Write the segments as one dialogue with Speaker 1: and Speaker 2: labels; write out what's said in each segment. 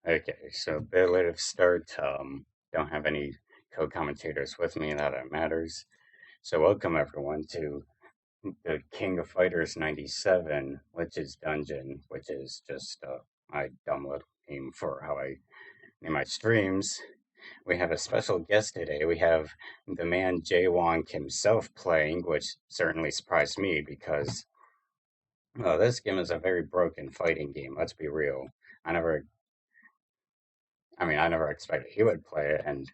Speaker 1: Okay, so a bit later to start. Don't have any co-commentators with me, that matters. So welcome everyone to the King of Fighters 97, Lich's Dungeon, which is just my dumb little name for how I name my streams. We have a special guest today. We have the man JWonggg himself playing, which certainly surprised me because this game is a very broken fighting game. Let's be real. I never, I never expected he would play it, and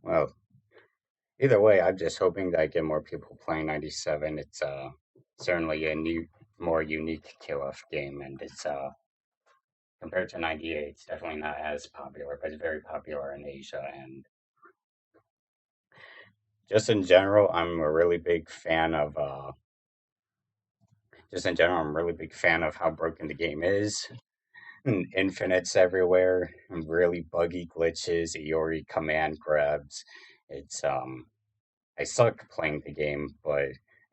Speaker 1: well, either way, I'm just hoping that I get more people playing 97. It's certainly a new, more unique kill-off game, and it's compared to 98, it's definitely not as popular, but it's very popular in Asia. And just in general, I'm a really big fan of how broken the game is. Infinites everywhere, and really buggy glitches, Iori command grabs. It's I suck playing the game, but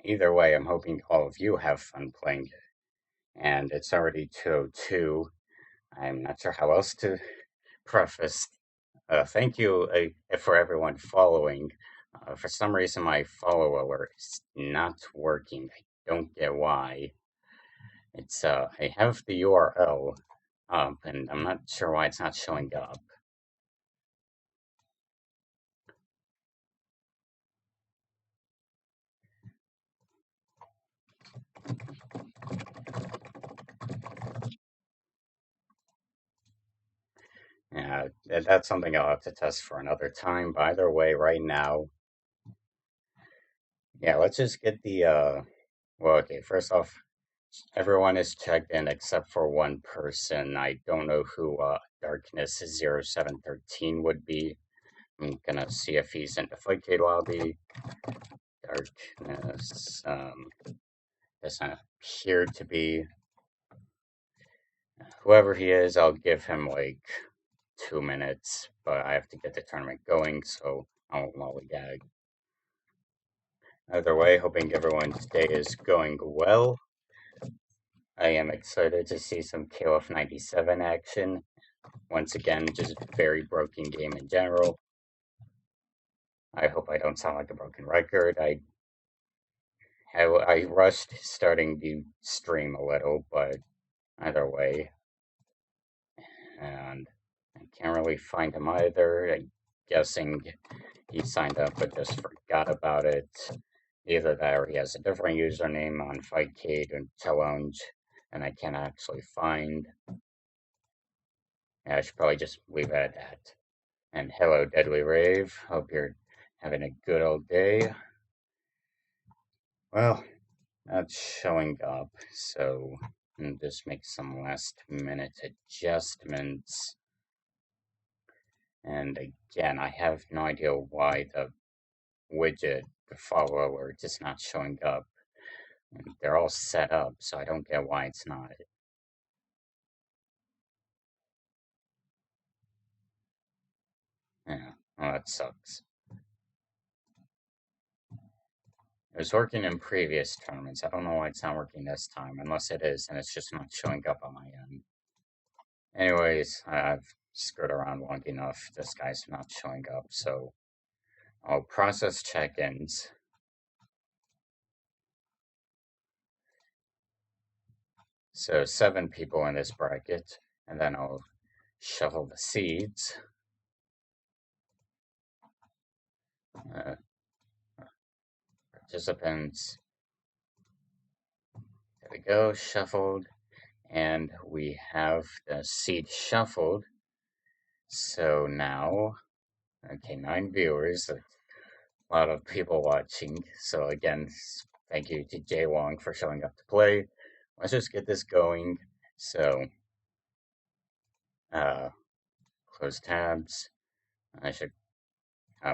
Speaker 1: either way, I'm hoping all of you have fun playing it. And it's already 2:02. I'm not sure how else to preface. Thank you for everyone following. For some reason, my follow alert is not working. I don't get why. It's I have the URL up, and I'm not sure why it's not showing up. Yeah, that's something I'll have to test for another time. But either way, right now, yeah, let's just get the well, okay, first off, everyone is checked in except for one person. I don't know who Darkness 0713 would be. I'm gonna see if he's in the Flightcade lobby. Darkness doesn't appear to be. Whoever he is, I'll give him like 2 minutes, but I have to get the tournament going, so I won't lollygag. Either way, hoping everyone's day is going well. I am excited to see some KOF 97 action. Once again, just very broken game in general. I hope I don't sound like a broken record. I rushed starting the stream a little, but either way, and I can't really find him either. I'm guessing he signed up but just forgot about it. Either that or he has a different username on Fightcade and Challonge, and I can't actually find. Yeah, I should probably just leave it at that. And hello, Deadly Rave. Hope you're having a good old day. Well, not showing up, so just make some last minute adjustments. And again, I have no idea why the widget, the follow alert, is not showing up. And they're all set up, so I don't get why it's not. Yeah, well, that sucks. It was working in previous tournaments. I don't know why it's not working this time, unless it is, and it's just not showing up on my end. Anyways, I've screwed around long enough. This guy's not showing up, so I'll process check-ins. So 7 people in this bracket, and then I'll shuffle the seeds. Participants. There we go, shuffled. And we have the seed shuffled. So now, okay, 9 viewers, a lot of people watching. So again, thank you to JWonggg for showing up to play. Let's just get this going. So, close tabs. I should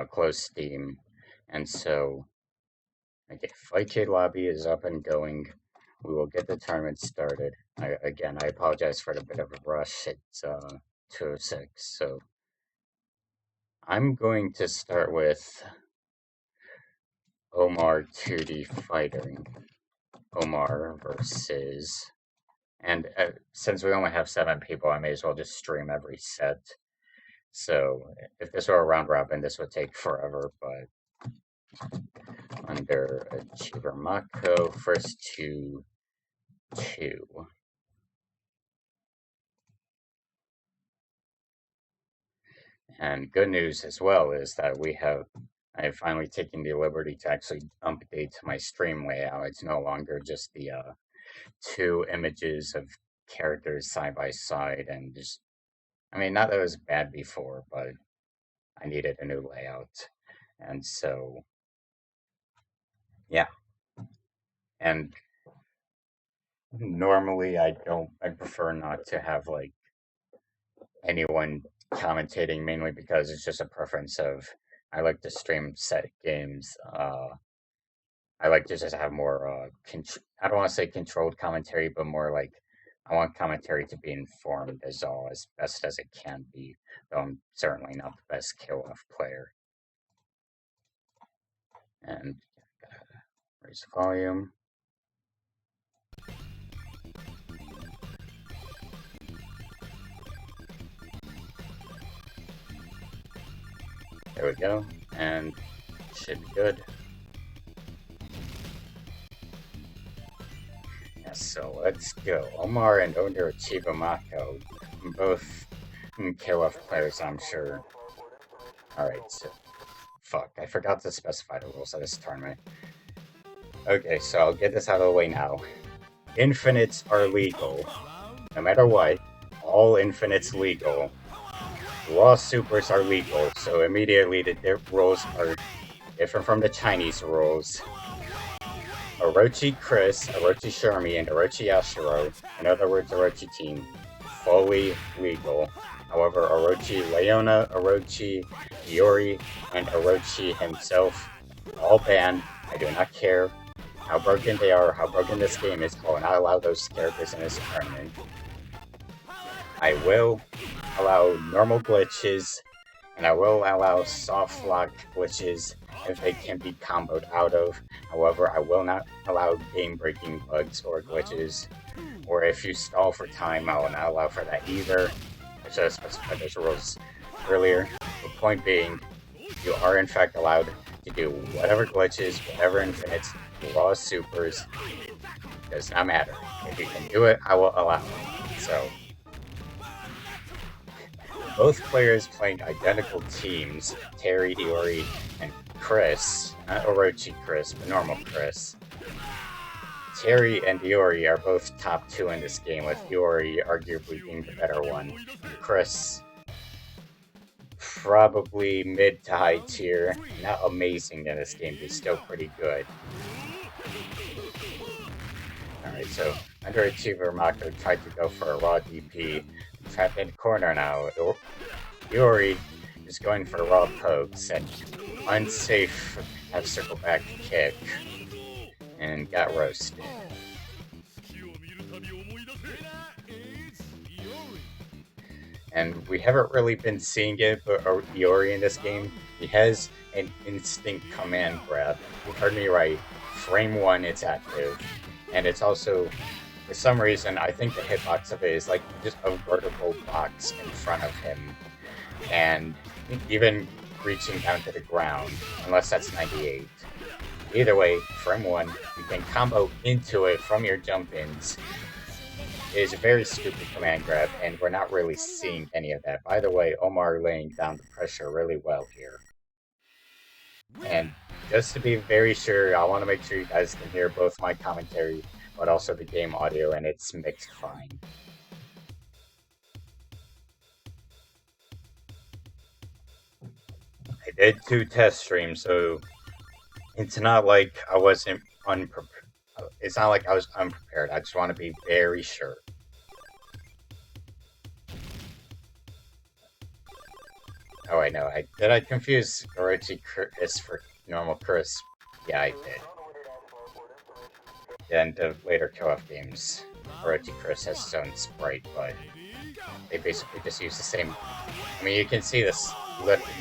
Speaker 1: close Steam. And so, okay, Fightcade lobby is up and going. We will get the tournament started. Again, I apologize for the bit of a rush. It's 2:06, so I'm going to start with Omar 2D Fighter. Omar versus And since we only have 7 people, I may as well just stream every set. So if this were a round robin, this would take forever, but under Achiever Mako, first to 2. And good news as well is that I have finally taken the liberty to actually update my stream layout. It's no longer just the 2 images of characters side by side and just, I mean, not that it was bad before, but I needed a new layout. And so, yeah. And normally I prefer not to have like anyone commentating, mainly because it's just a preference of, I like to stream set games. I like to just have more, I don't want to say controlled commentary, but more like I want commentary to be informed as best as it can be, though I'm certainly not the best kill-off player. And raise the volume. There we go, and should be good. Yes, so let's go. Omar and Owner Chibamako, both kill-off players, I'm sure. Alright, so fuck, I forgot to specify the rules of this tournament. Okay, so I'll get this out of the way now. Infinites are legal. No matter what, all infinites legal. Raw supers are legal, so immediately the rules are different from the Chinese rules. Orochi Chris, Orochi Shermie, and Orochi Yashiro, in other words, Orochi team, fully legal. However, Orochi Leona, Orochi Iori, and Orochi himself, all banned. I do not care how broken they are, how broken this game is, I will not allow those characters in this tournament. I will allow normal glitches, and I will allow soft lock glitches if they can be comboed out of. However, I will not allow game-breaking bugs or glitches, or if you stall for time, I will not allow for that either. I should have specified those rules earlier. The point being, you are in fact allowed to do whatever glitches, whatever infinites, raw supers, does not matter. If you can do it, I will allow it. So, both players playing identical teams, Terry, Iori, and Chris, not Orochi Chris, but normal Chris. Terry and Iori are both top 2 in this game, with Iori arguably being the better one. Chris, probably mid to high tier, not amazing in this game, but still pretty good. Alright, so Underachiever Mako tried to go for a raw DP. Trapped in the corner now. Iori is going for raw pokes and unsafe have circle back kick and got roasted. And we haven't really been seeing it, but Iori in this game, he has an instant command grab. You heard me right. Frame 1, it's active. And it's also, for some reason, I think the hitbox of it is like just a vertical box in front of him. And even reaching down to the ground, unless that's 98. Either way, frame 1, you can combo into it from your jump-ins. It is a very stupid command grab, and we're not really seeing any of that. By the way, Omar laying down the pressure really well here. And just to be very sure, I want to make sure you guys can hear both my commentary, but also the game audio, and it's mixed fine. I did 2 test streams, so it's not like I wasn't unprepared. It's not like I was unprepared. I just want to be very sure. Oh, I know. Did I confuse Orochi Chris for normal Chris? Yeah, I did. And the later co-op games, Orochi Chris has his own sprite, but they basically just use the same. I mean, you can see this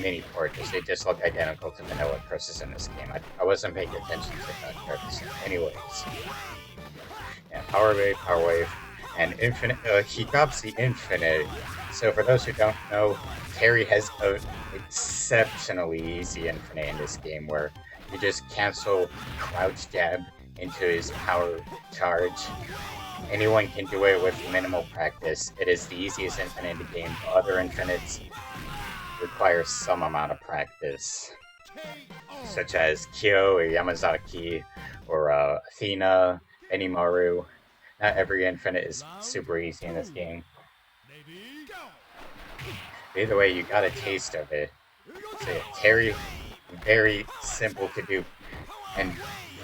Speaker 1: mini portraits. They just look identical to vanilla Chris's in this game. I wasn't paying attention to that characters. Anyways, yeah, Power Wave, And infinite, he drops the infinite. So for those who don't know, Terry has an exceptionally easy infinite in this game where you just cancel crouch jab into his power charge. Anyone can do it with minimal practice. It is the easiest infinite in the game. Other infinites require some amount of practice, such as Kyo or Yamazaki or Athena, Benimaru. Not every infinite is super easy in this game. Either way, you got a taste of it. So yeah, Terry, very simple to do and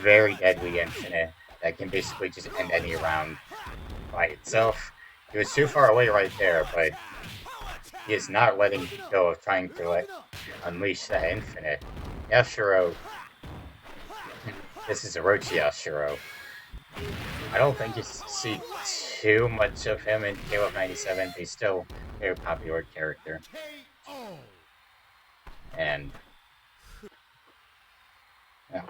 Speaker 1: very deadly infinite that can basically just end any round by itself. He was too far away right there, but he is not letting go of trying to unleash that infinite. Yashiro. This is Orochi Yashiro. I don't think you see too much of him in KOF 97, but he's still a very popular character. And yeah.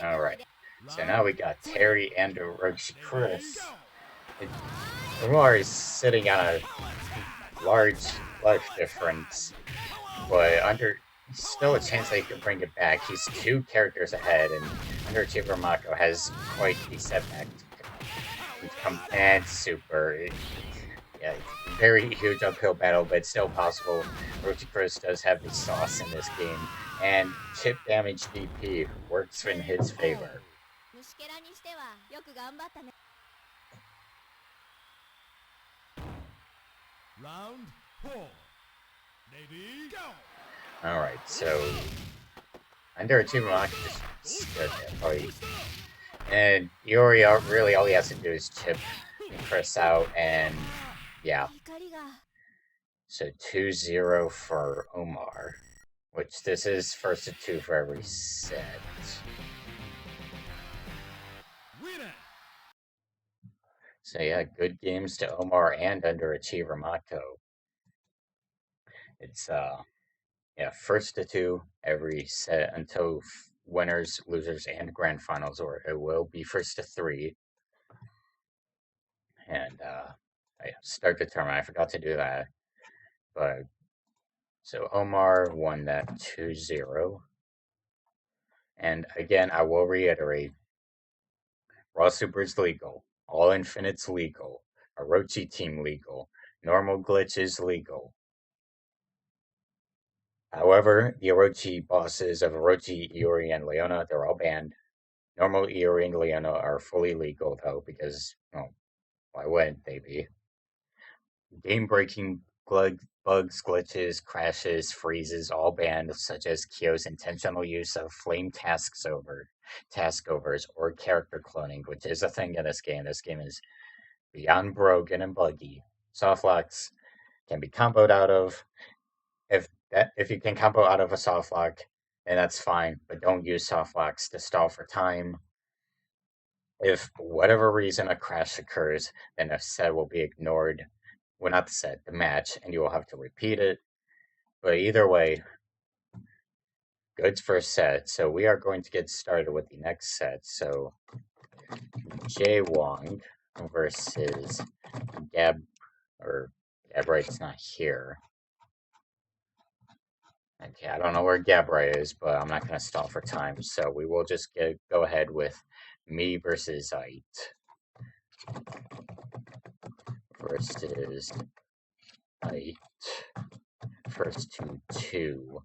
Speaker 1: Alright. So now we got Terry and Orochi Chris. Umar is sitting on a large life difference, but still a chance that he can bring it back. He's 2 characters ahead, and Underachiever Mako has quite the setback. And super. Yeah, very huge uphill battle, but still possible. Orochi Chris does have the sauce in this game, and chip damage DP works in his favor.
Speaker 2: Round 4. Ready, go!
Speaker 1: Alright, so Underachiever Mako just stood there fight. And Iori really all he has to do is chip Chris out, and yeah. So 2-0 for Omar, which this is first to 2 for every set. So yeah, good games to Omar and Underachiever Mako. It's yeah, first to 2 every set until winners, losers, and grand finals, or it will be first to 3. And start the tournament. I forgot to do that. But so Omar won that 2-0. And again, I will reiterate, Raw Super is legal. All Infinites legal. Orochi team legal. Normal glitch is legal. However, the Orochi bosses of Orochi, Iori, and Leona, they're all banned. Normal Iori and Leona are fully legal, though, because, well, why wouldn't they be? Game-breaking bugs, glitches, crashes, freezes, all banned, such as Kyo's intentional use of flame taskovers, or character cloning, which is a thing in this game. This game is beyond broken and buggy. Softlocks can be comboed out of. If you can combo out of a softlock, then that's fine, but don't use softlocks to stall for time. If for whatever reason a crash occurs, then a set will be ignored. Well, not the set, the match, and you will have to repeat it. But either way, good first set. So we are going to get started with the next set. So JWonggg versus Gabrite's not here. Okay, I don't know where Gabra is, but I'm not going to stall for time. So we will just go ahead with me versus Ait. Versus Ait. First to 2.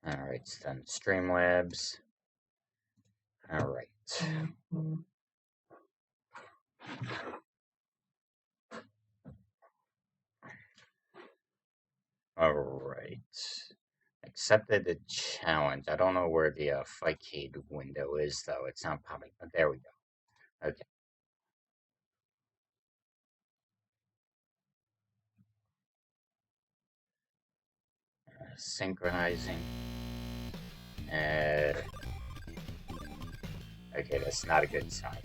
Speaker 1: Alright, so then Streamlabs. Alright. Alright. Accepted the challenge. I don't know where the Fightcade window is, though. It's not popping. Oh, there we go. Okay. Synchronizing. Okay, that's not a good sign.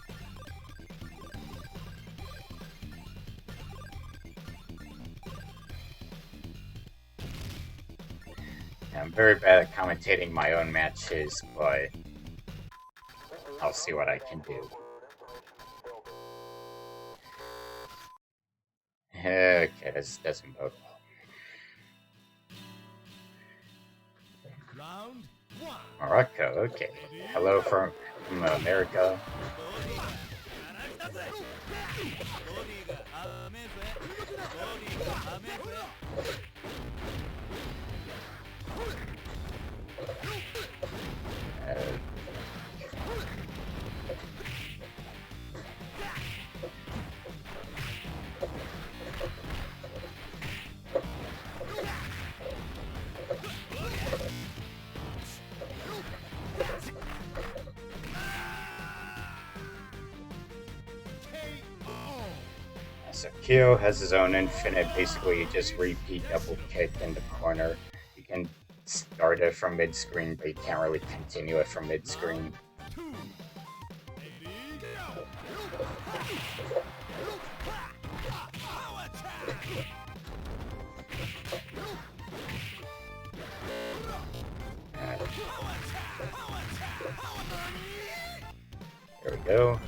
Speaker 1: I'm very bad at commentating my own matches, but I'll see what I can do. Okay, this doesn't bode well.
Speaker 2: Round 1.
Speaker 1: Morocco, okay. Hello from America. So Kyo has his own infinite, basically you just repeat double kick in the corner. You can start it from mid-screen, but you can't really continue it from mid-screen. There we go.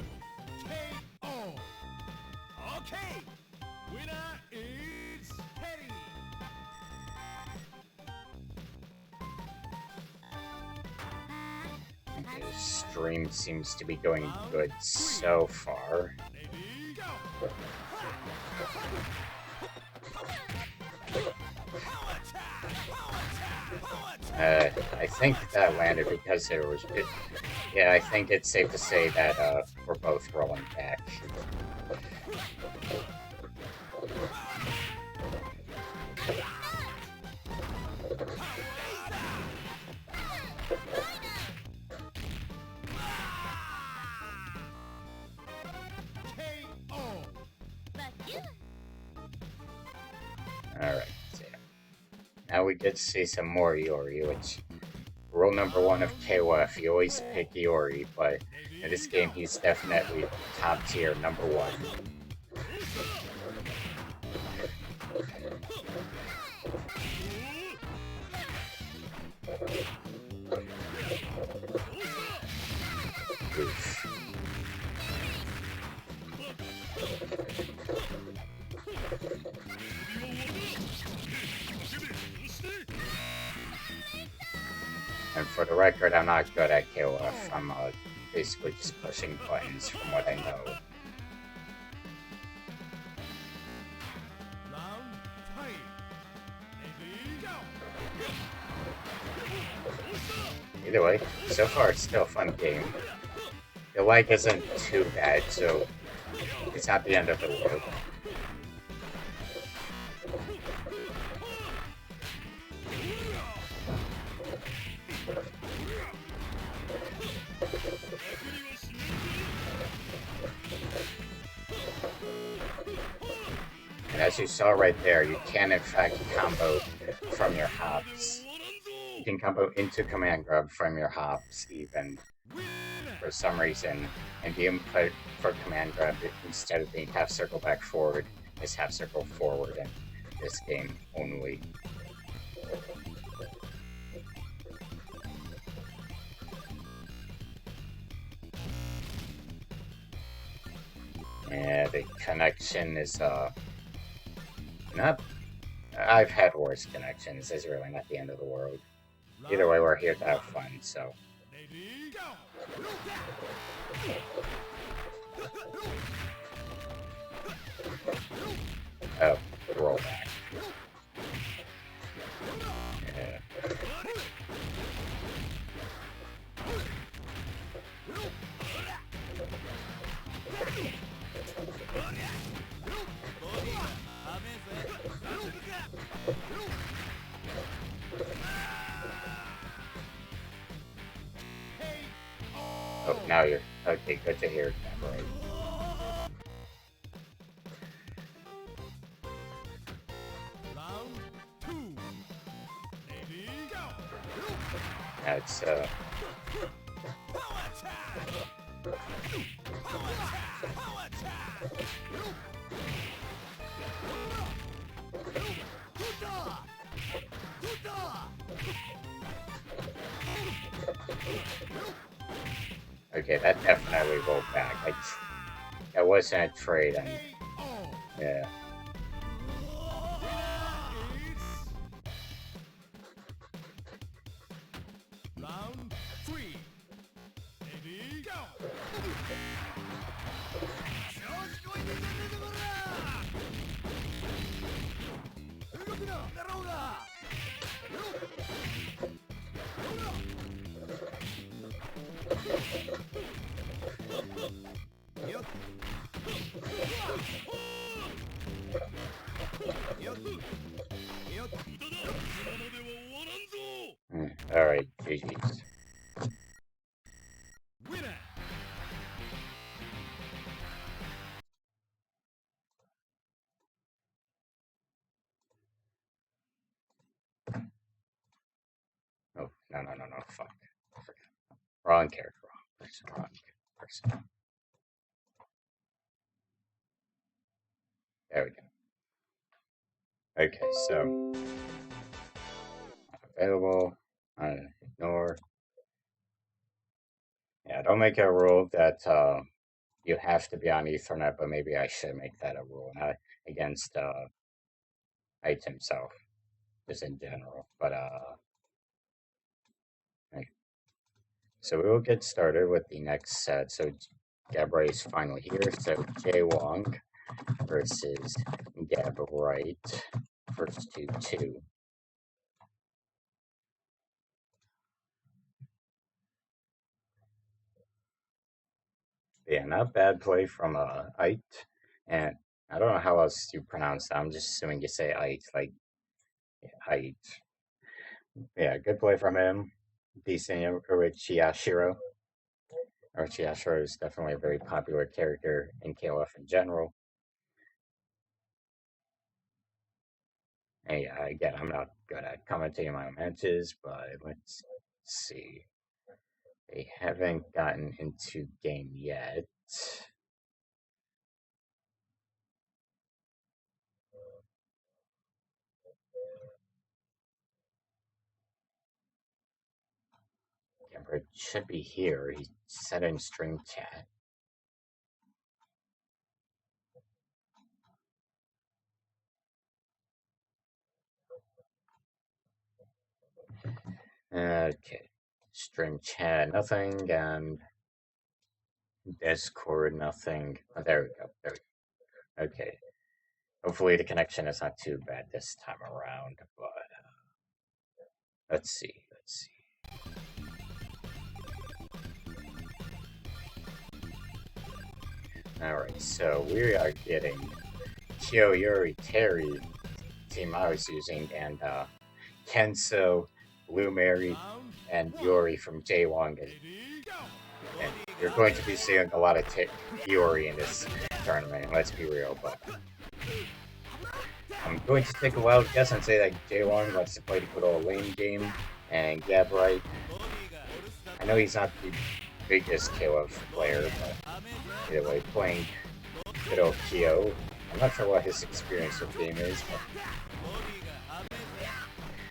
Speaker 1: Stream seems to be going good so far. I think that landed because there was... Yeah, I think it's safe to say that we're both rolling back. Alright, so now we get to see some more Iori, which rule number 1 of KOF, you always pick Iori, but in this game he's definitely top tier number 1. Oof. And for the record, I'm not good at KOF. I'm basically just pushing buttons from what I know. Either way, so far it's still a fun game. The lag isn't too bad, so it's not the end of the world. And as you saw right there, you can in fact combo from your hops. You can combo into command grab from your hops even. For some reason, and the input for command grab, instead of being half circle back forward, is half circle forward in this game only. Yeah, the connection is not... I've had worse connections. It's really not the end of the world. Either way, we're here to have fun, so... Oh, roll back. Yeah. Oh, now you're... Okay, good to hear. Right. That's, Okay, that definitely rolled back. That wasn't a trade, and yeah.
Speaker 2: Round 3. Ready, go!
Speaker 1: Alright, GG's.
Speaker 2: Winner!
Speaker 1: Oh, no, fuck. Wrong character, wrong person. There we go. Okay, so available, ignore. Yeah, don't make it a rule that you have to be on Ethernet, but maybe I should make that a rule, not against Ite himself, just in general. But okay. So we will get started with the next set. So Gabray is finally here. So JWonggg versus Gabray, first 2-2. Yeah, not bad play from Ite, and I don't know how else you pronounce that. I'm just assuming you say Ite, like Ite. Yeah, good play from him. Decent Orochiashiro. Orochiashiro is definitely a very popular character in KOF in general. And yeah, again, I'm not good at commentating my matches, but let's see. They haven't gotten into game yet. Gambrit should be here. He said in stream chat. Okay. Stream chat, nothing, and Discord, nothing. Oh, there we go. There we go. Okay. Hopefully the connection is not too bad this time around, but let's see. Alright, so we are getting Kyo Yuri Terry, team I was using, and Kenso, Blue Mary, and Yuri from JWonggg. And you're going to be seeing a lot of Yuri in this tournament, let's be real, but I'm going to take a wild guess and say that JWonggg wants to play the good old lane game, and Gabray, I know he's not the biggest KOF player, but either way, playing good old Kyo. I'm not sure what his experience with the game is, but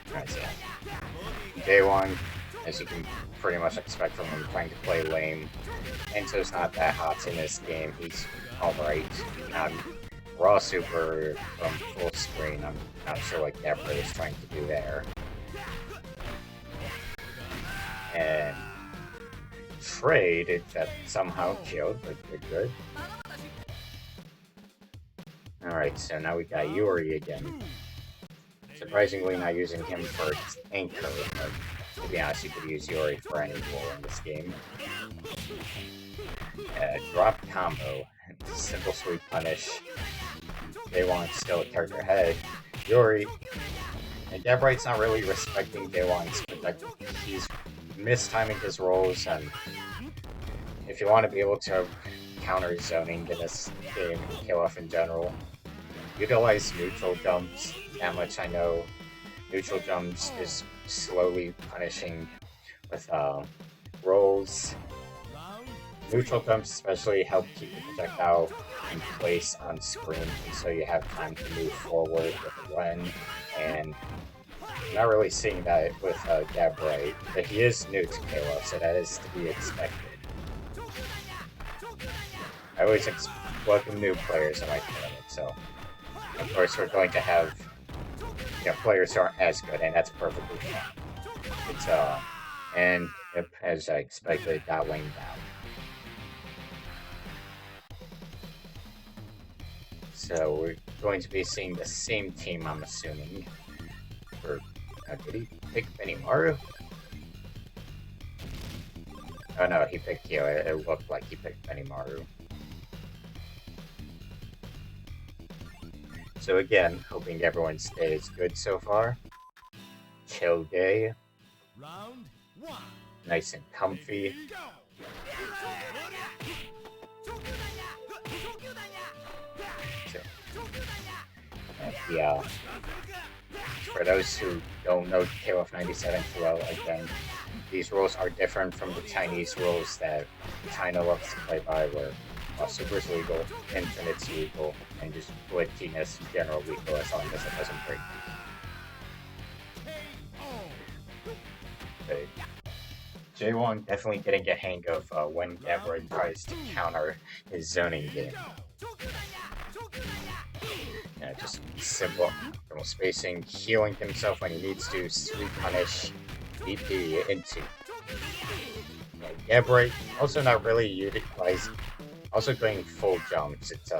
Speaker 1: alright, so JWonggg, as you can pretty much expect from him, trying to play lane. Enzo's not that hot in this game. He's alright. Raw super from full screen. I'm not sure what Gabray is trying to do there. And trade that somehow killed, but good. Alright, so now we got Yuri again. Surprisingly not using him for anchor, but to be honest, you could use Yuri for any role in this game. Drop combo, simple sweep punish. JWonggg still a character ahead. Yuri, and Gabray's not really respecting JWongg's protective. He's mistiming his rolls, and if you want to be able to counter zoning in this game, KOF in general, utilize neutral jumps. That much I know. Neutral jumps is slowly punishing with rolls. Neutral jumps especially help keep the projectile in place on screen, and so you have time to move forward with a run and not really seeing that with Gabriel, but he is new to KOF, so that is to be expected. I always welcome new players in my tournament, so of course we're going to have players who aren't as good, and that's perfectly fine. It's and as I expected, it got winged out. So we're going to be seeing the same team, I'm assuming. For did he pick Benimaru? Oh no, he picked Kyo. It looked like he picked Benimaru. So again, hoping everyone stays good so far. Chill day.
Speaker 2: Round 1.
Speaker 1: Nice and comfy. Yeah. For those who don't know KOF 97 too well, again, these rules are different from the Chinese rules that China loves to play by, where Super's legal, Infinite's legal, and just glitchiness in general legal as long as it doesn't break. But JWonggg definitely didn't get hang of when Gabriel tries to counter his zoning game. Just simple thermal spacing, healing himself when he needs to, sweet punish, DP into. Gabriel also not really utilized, also going full jumps. It's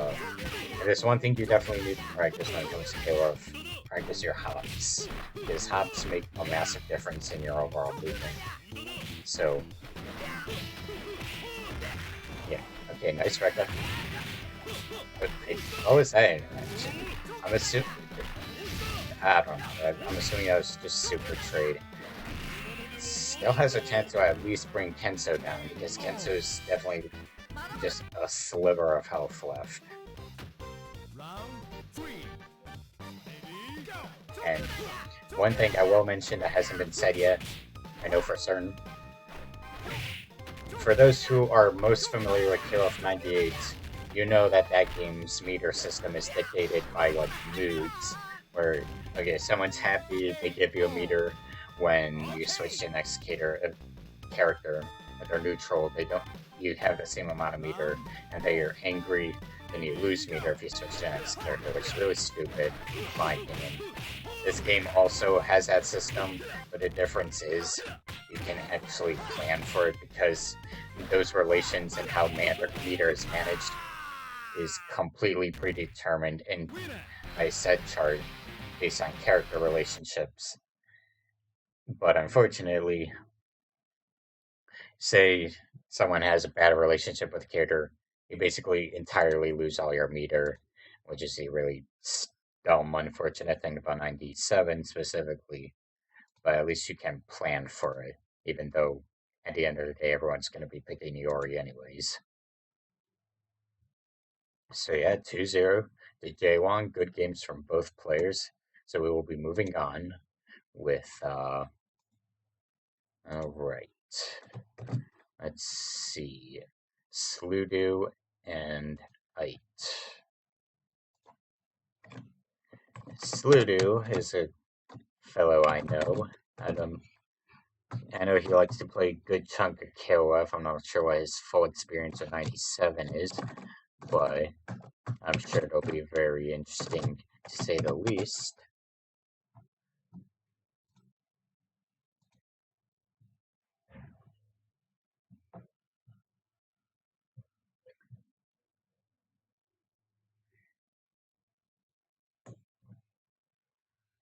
Speaker 1: there's one thing you definitely need to practice when it comes to KOF. Practice your hops, because hops make a massive difference in your overall movement. So, yeah, okay, nice Rekka. But what was that interaction? I'm assuming, I don't know, I'm assuming that was just super trade. Still has a chance to at least bring Kenso down, because Kenso's definitely just a sliver of health left. And one thing I will mention that hasn't been said yet, I know for certain. For those who are most familiar with KOF 98, you know that game's meter system is dictated by like moods, where someone's happy, they give you a meter. When you switch to the next character, if they're neutral, you have the same amount of meter, and they are angry, then you lose meter if you switch to the next character, which is really stupid, in my opinion. This game also has that system, but the difference is you can actually plan for it, because those relations and how meter is managed is completely predetermined in a set chart based on character relationships. But unfortunately, say someone has a bad relationship with a character, you basically entirely lose all your meter, which is a really dumb, unfortunate thing about 97 specifically. But at least you can plan for it, even though at the end of the day, everyone's going to be picking Iori anyways. So yeah, 2-0 to JWonggg. Good games from both players. So we will be moving on with, alright. Let's see. Sludu and Ite. Sludu is a fellow I know. I know he likes to play a good chunk of KOF. I'm not sure what his full experience of 97 is, but I'm sure it'll be very interesting to say the least.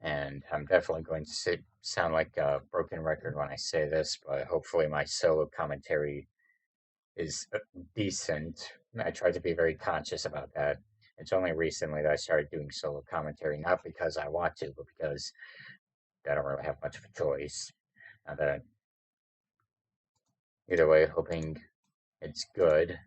Speaker 1: And I'm definitely going to sound like a broken record when I say this, but hopefully my solo commentary is decent. I try to be very conscious about that. It's only recently that I started doing solo commentary, not because I want to, but because I don't really have much of a choice. Either way, hoping it's good.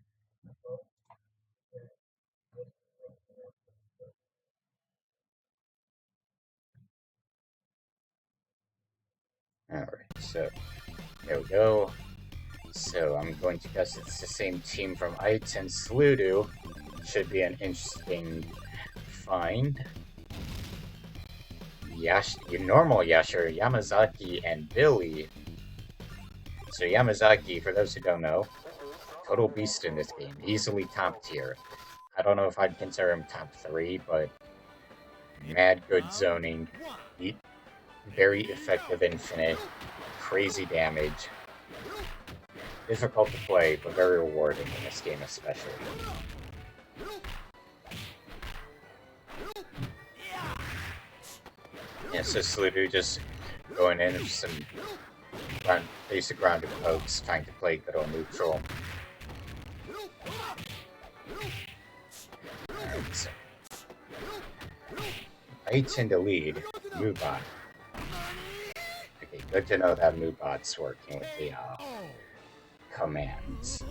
Speaker 1: Alright, so there we go. So I'm going to guess it's the same team from Ite and Sludu. Should be an interesting find. normal Yashiro, Yamazaki, and Billy. So Yamazaki, for those who don't know, total beast in this game, easily top tier. I don't know if I'd consider him top 3, but mad good zoning, very effective infinite, crazy damage. Difficult to play, but very rewarding in this game especially. Yeah, so Sludu just going in with some basic grounded pokes, trying to play good on neutral. Alright, so H in the lead, Mubot. Okay, good to know that Mubot's working with the commands.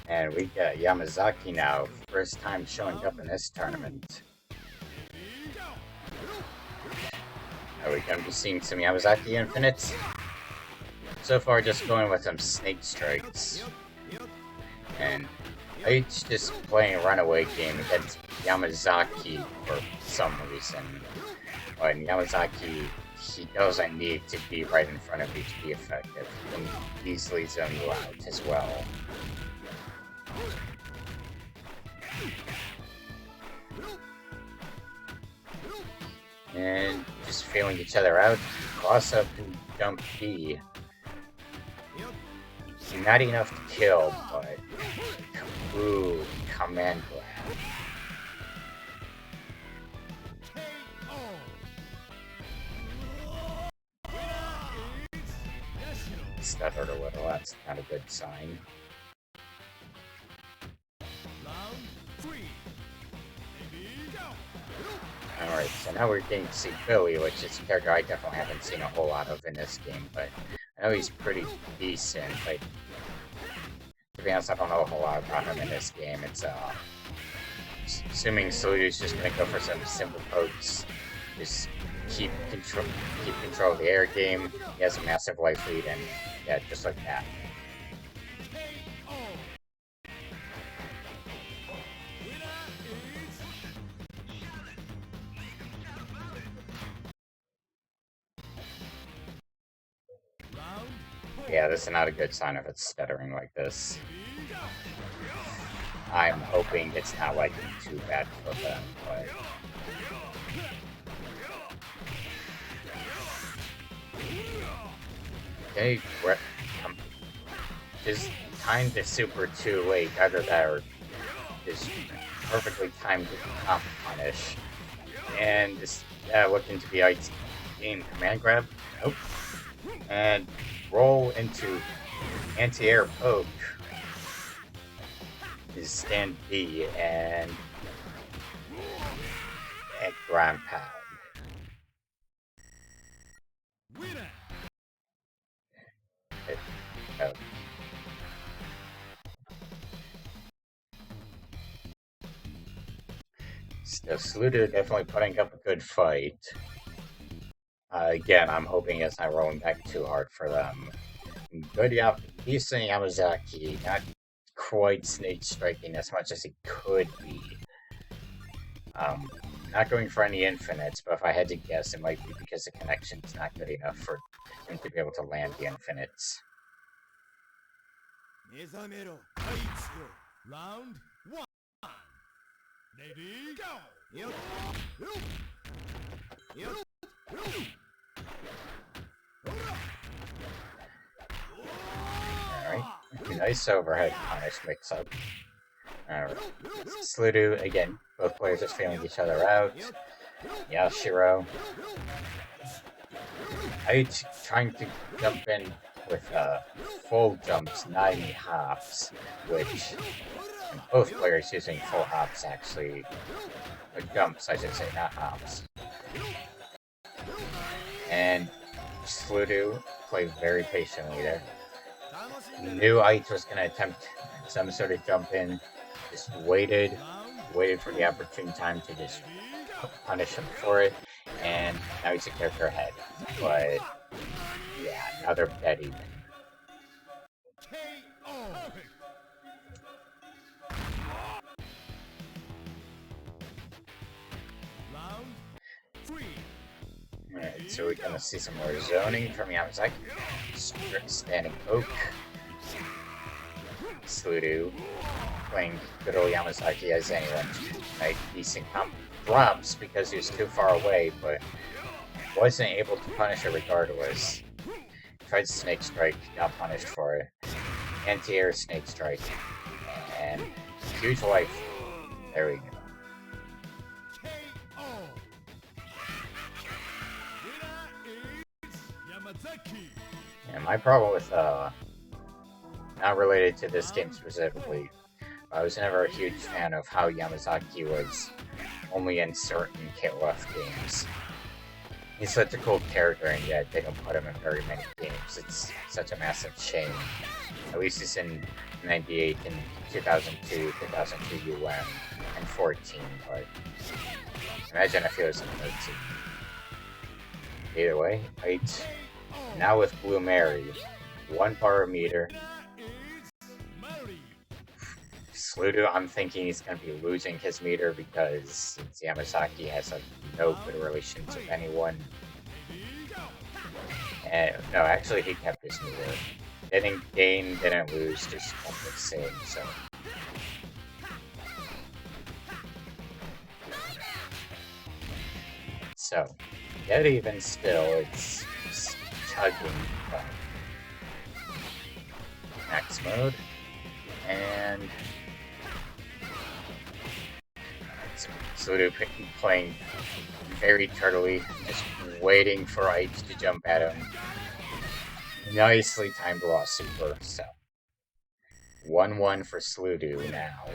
Speaker 1: And we got Yamazaki now, first time showing up in this tournament. Are we going to be seeing some Yamazaki infinites? So far, just going with some snake strikes. And H just playing a runaway game against Yamazaki for some reason. But Yamazaki, he doesn't need to be right in front of you to be effective. He can easily zone you out as well. And just feeling each other out. Cross up and jump B. Not enough to kill, but ooh, command grab. Stuttered a little, that's not a good sign. Alright, so now we're getting to see Billy, which is a character I definitely haven't seen a whole lot of in this game, but I know he's pretty decent, but to be honest, I don't know a whole lot about him in this game. It's, assuming Sludu's just gonna go for some simple pokes, just keep control of the air game. He has a massive life lead, and yeah, just like that. Yeah, this is not a good sign if it's stuttering like this. I'm hoping it's not like too bad for them, but they just timed the super too late. Either that or just perfectly timed comp punish. And just looking to be Ike's game command grab. Nope. And roll into anti-air poke is stand B and ground pound. Oh. So Sludu definitely putting up a good fight. Again, I'm hoping it's not rolling back too hard for them. Good decent Yamazaki, not quite snake striking as much as he could be. Not going for any infinites, but if I had to guess, it might be because the connection's not good enough for him to be able to land the infinites.
Speaker 2: Round 1. Ready, go!
Speaker 1: Alright, nice overhead punish mix-up. Alright, Sludu, again, both players just feeling each other out. Yashiro. H trying to jump in with full jumps, not any hops, which both players using full hops actually, or jumps I should say, not hops. And Sludu played very patiently there. Knew Ike was going to attempt some sort of jump in, just waited for the opportune time to just punish him for it, and now he's a character ahead. But yeah, now they're dead even. So we're gonna see some more zoning from Yamazaki. Strict standing poke. Sludu playing good old Yamazaki as anyone. Like decent drops because he was too far away, but wasn't able to punish it regardless. Tried Snake Strike, got punished for it. Anti-air Snake Strike. And huge life. There we go. And my problem with, not related to this game specifically, I was never a huge fan of how Yamazaki was only in certain KOF games. He's such a cool character, and yet they don't put him in very many games. It's such a massive shame. At least he's in 98 and 2002, 2002 UM, and 14, but imagine if he was in 13. Either way, right now with Blue Mary, 1 bar meter. Sludu, I'm thinking he's going to be losing his meter because since Yamazaki has no good relations with anyone. And no, actually he kept his meter. Didn't gain, didn't lose, just kept the same, so. So, yet even still, it's chugging from max mode, and Sludu playing very turtly, just waiting for Ike to jump at him. Nicely timed raw super, so 1-1 for Sludu now.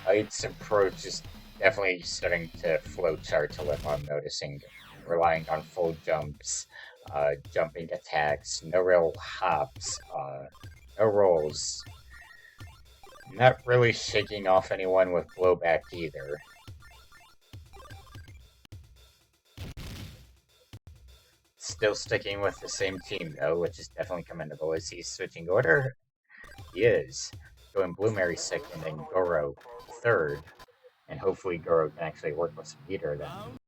Speaker 1: Ike's approach is definitely starting to flowchart to what I'm noticing, relying on full jumps, jumping attacks, no real hops, no rolls. Not really shaking off anyone with blowback either. Still sticking with the same team though, which is definitely commendable. Is he switching order? He is. Going Blue Mary second and Goro third. And hopefully Goro can actually work with some meter then.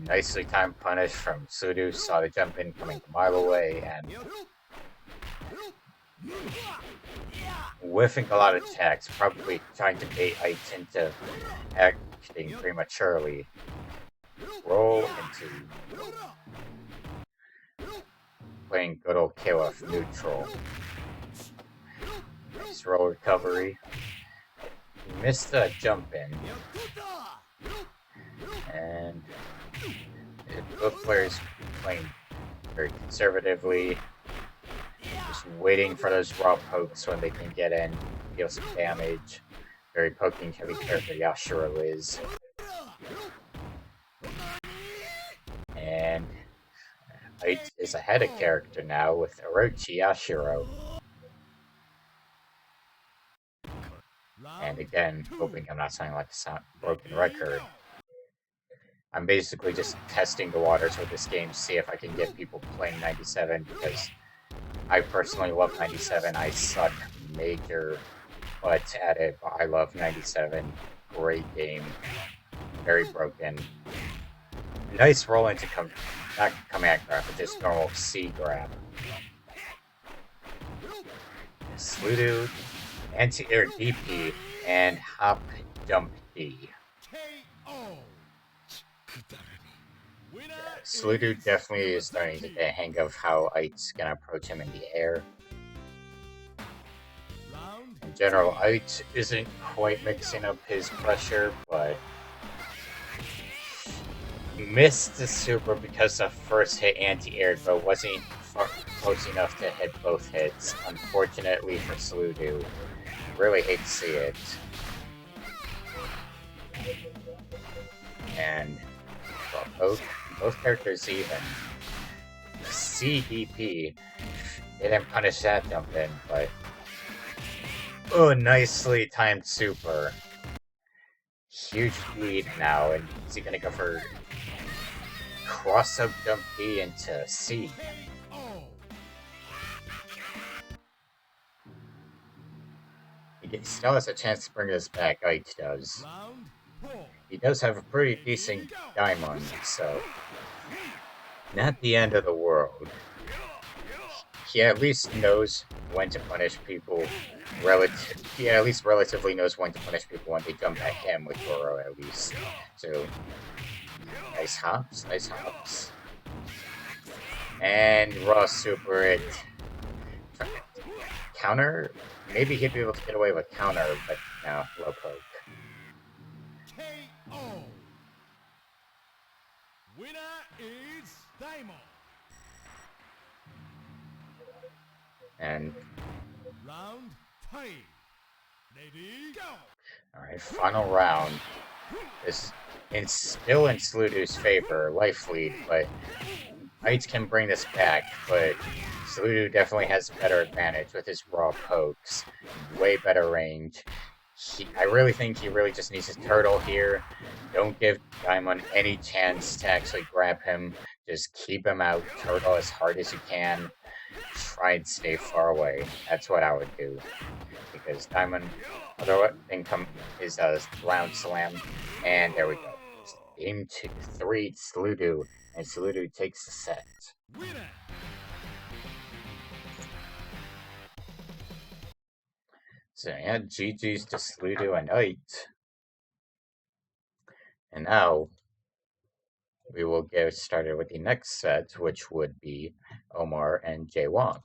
Speaker 1: Nicely timed punish from Sludu, saw the jump in coming a mile away, and whiffing a lot of attacks, probably trying to bait Ike into acting prematurely. Roll into playing good old KOF neutral. Nice roll recovery. He missed the jump in. And both players playing very conservatively, just waiting for those raw pokes when they can get in, deal some damage. Very poking heavy character Yashiro is. And Ike is ahead of character now with Orochi Yashiro. And again, hoping I'm not sounding like a broken record. I'm basically just testing the waters with this game to see if I can get people playing 97, because I personally love 97. I suck major butts at it, but I love 97. Great game. Very broken. Nice roll into not command grab, but just normal C grab. Sludu, anti-air DP, and hop jump D. Sludu definitely is starting to get a hang of how Ike's gonna approach him in the air. In general, Ike isn't quite mixing up his pressure, but he missed the super because the first hit anti-aired, but wasn't close enough to hit both hits. Unfortunately for Sludu. Really hate to see it. And well, both characters even. CDP didn't punish that jump in, but oh, nicely timed super. Huge lead now, and is he gonna go for cross up jump B into C? He He still has a chance to bring this back. Lich does.
Speaker 2: Round 4.
Speaker 1: He does have a pretty
Speaker 2: Ready,
Speaker 1: decent
Speaker 2: go.
Speaker 1: diamond, so not the end of the world. He at least knows when to punish people. He at least relatively knows when to punish people when they jump at him with Goro, at least. So, nice hops, nice hops. And raw super it. Counter? Maybe he'd be able to get away with counter, but no, low poke.
Speaker 2: KO. Winner is Daimon.
Speaker 1: And
Speaker 2: Round 3. Ready, go.
Speaker 1: alright, final round. This is still in Sludu's favor, life lead, but Lich can bring this back, but Sludu definitely has better advantage with his raw pokes. Way better range. I really think he really just needs his turtle here. Don't give Daimon any chance to actually grab him. Just keep him out, turtle as hard as you can. Try and stay far away. That's what I would do. Because Daimon, other thing is round slam. And there we go. Game 3, Sludu. And Sludu takes the set.
Speaker 2: Winner.
Speaker 1: So yeah, GG's to Sludu and Lich. And now we will get started with the next set, which would be Omar and JWonggg.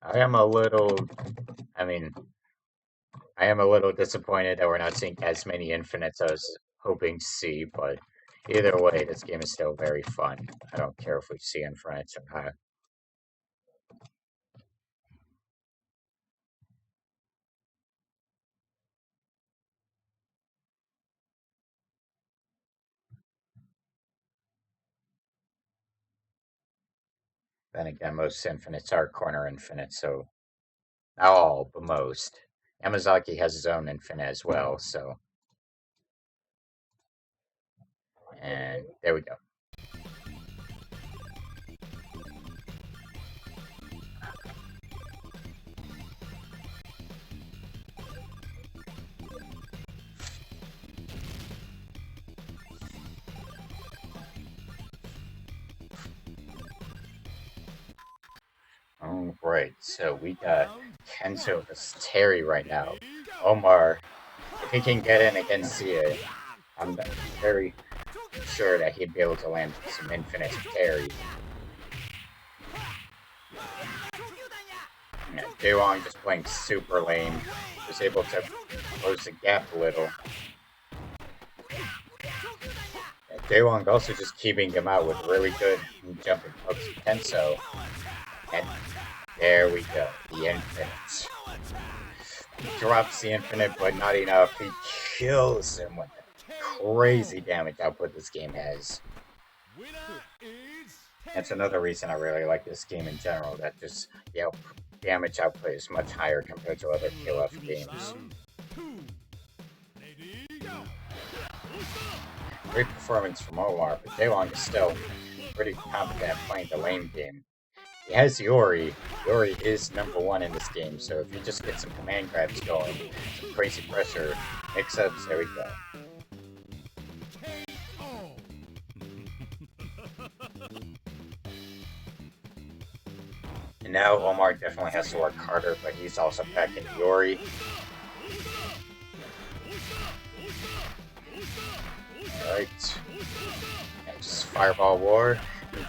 Speaker 1: I am a little disappointed that we're not seeing as many infinites as I was hoping to see, but either way, this game is still very fun. I don't care if we see infinites or not. Then again, most infinites are corner infinites, so not all, but most. Yamazaki has his own infinite as well, so. And there we go. Alright, so we got Kento vs. Terry right now. Omar, if he can get in against Sia, I'm very sure that he'd be able to land some infinites with Terry. Yeah, JWonggg just playing super lame, was able to close the gap a little. And JWonggg also just keeping him out with really good jumping hooks with Kenso. And there we go, the infinite. He drops the infinite, but not enough. He kills him with the crazy damage output this game has. That's another reason I really like this game in general, that just the damage output is much higher compared to other KOF games. Great performance from Omar, but JWonggg is still pretty competent at playing the lane game. He has Yori. Yori is #1 in this game, so if you just get some command grabs going, some crazy pressure, mix-ups, there we go. And now Omar definitely has to work harder, but he's also packing Yori. Alright. And just Fireball War.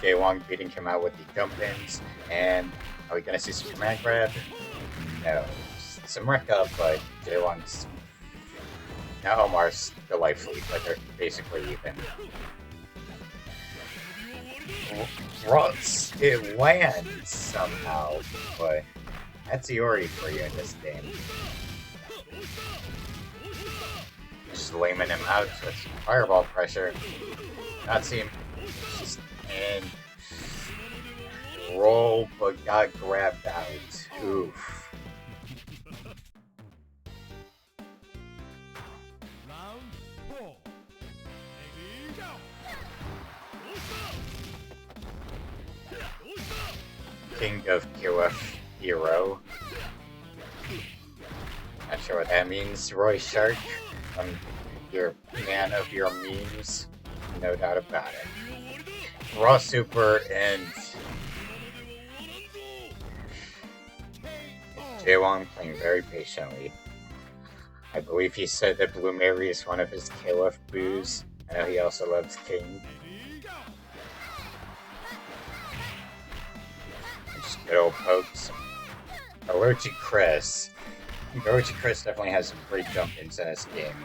Speaker 1: JWonggg beating him out with the jump-ins. And are we going to see some command grab? No. Some wreck up, but JWongg's... Now Omar's the life lead, but they're basically even. Runs, it lands somehow, but that's Iori for you in this game. Just laming him out with some fireball pressure. Not seeing just and roll, but got grabbed out. Oof. King of KOF hero. Not sure what that means, Roy Shark. You're a man of your memes, no doubt about it. Raw Super and JWonggg playing very patiently. I believe he said that Blue Mary is one of his KOF boos. I know he also loves King. Just good old pokes. Orochi Chris. Orochi Chris definitely has some great jump ins in this game.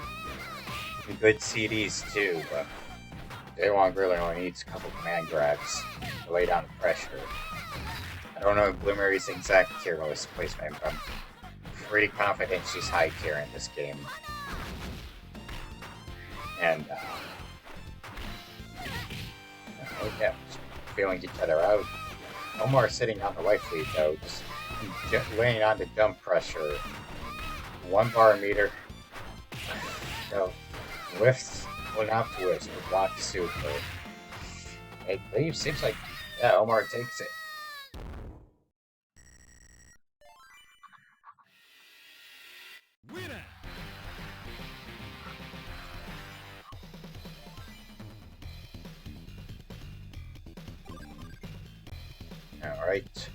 Speaker 1: Good CDs too, but JWonggg really only needs a couple command grabs to lay down the pressure. I don't know Blue Mary's exact tier list placement, but I'm pretty confident she's high tier in this game. And, yeah, feeling each other out. Omar sitting on the life lead though, just laying on the jump pressure. 1 bar meter. So, lifts, well not twist, but block super. I believe, seems like, yeah, Omar takes it.
Speaker 2: Winner.
Speaker 1: Alright.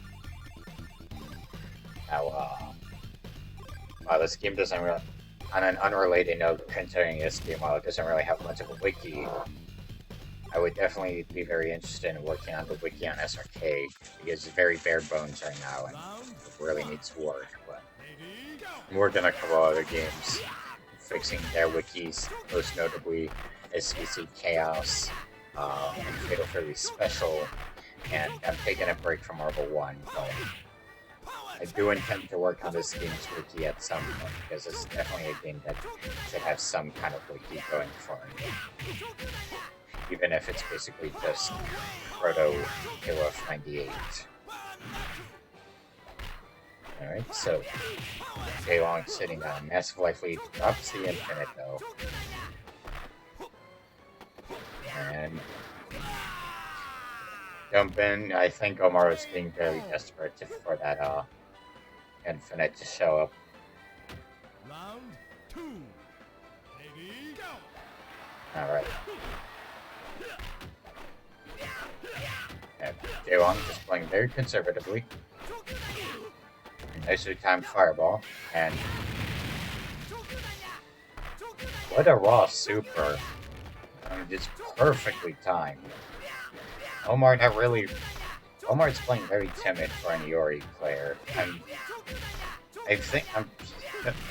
Speaker 1: Now, wow, this game doesn't really, on an unrelated note, considering this game, while it doesn't really have much of a wiki, I would definitely be very interested in working on the wiki on SRK, because it's very bare bones right now, and it really needs work, but I'm working on a couple other games, fixing their wikis, most notably SVC Chaos, and Fatal Fury Special, and I'm taking a break from Marvel 1, but I do intend to work on this game's wiki at some point, because it's definitely a game that should have some kind of wiki going for it. Even if it's basically just Proto KOF 98. Alright, so JWonggg sitting on a massive life lead, drops the infinite though. And jump in, I think Omar is being very desperate for that infinite to show up.
Speaker 2: Round 2. Ready, go.
Speaker 1: Alright. And JWonggg just playing very conservatively. Nicely timed fireball, and what a raw super. I mean, just perfectly timed. Omar's playing very timid for an Iori player.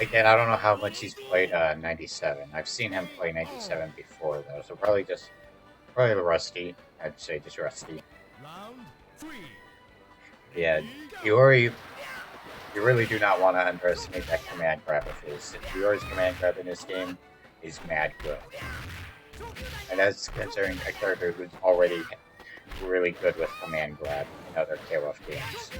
Speaker 1: Again, I don't know how much he's played 97. I've seen him play 97 before though, so probably rusty. I'd say just rusty.
Speaker 2: Round 3.
Speaker 1: Yeah, Iori, you really do not want to underestimate that command grab of his. Iori's command grab in this game is mad good. And that's considering a character who's already really good with command grab in other KOF games.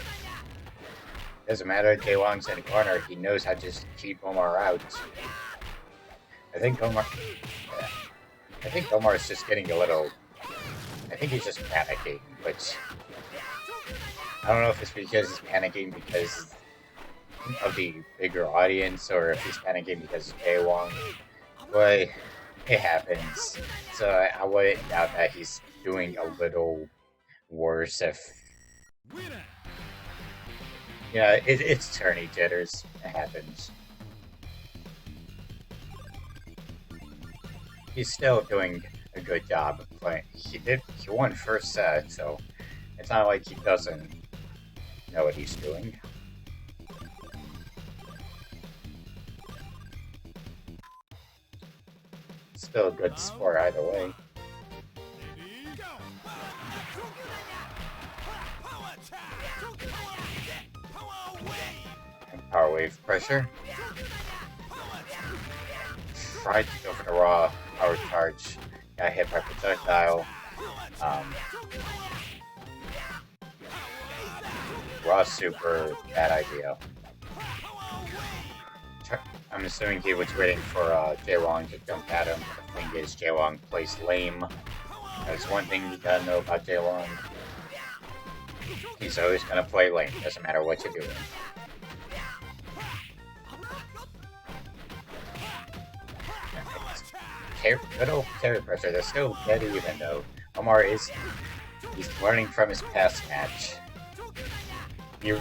Speaker 1: Doesn't matter if JWongg's in the corner, he knows how to just keep Omar out. I think Omar is just getting a little... I think he's just panicking, which... I don't know if it's because he's panicking because of the bigger audience, or if he's panicking because of JWonggg, but it happens. So I wouldn't doubt that he's doing a little worse if... Yeah, it's tourney jitters. It happens. He's still doing a good job of playing. He won first set, so it's not like he doesn't know what he's doing. Still a good score either way. And power wave pressure. Tried to go for the raw power charge. Got hit by projectile. Raw super, bad idea. I'm assuming he was waiting for JWonggg to jump at him. The thing is, JWonggg plays lame. That's one thing you gotta know about JWonggg. He's always gonna play lane, doesn't matter what you're doing. Good old carry pressure, they're still dead even though. Omar he's learning from his past match. You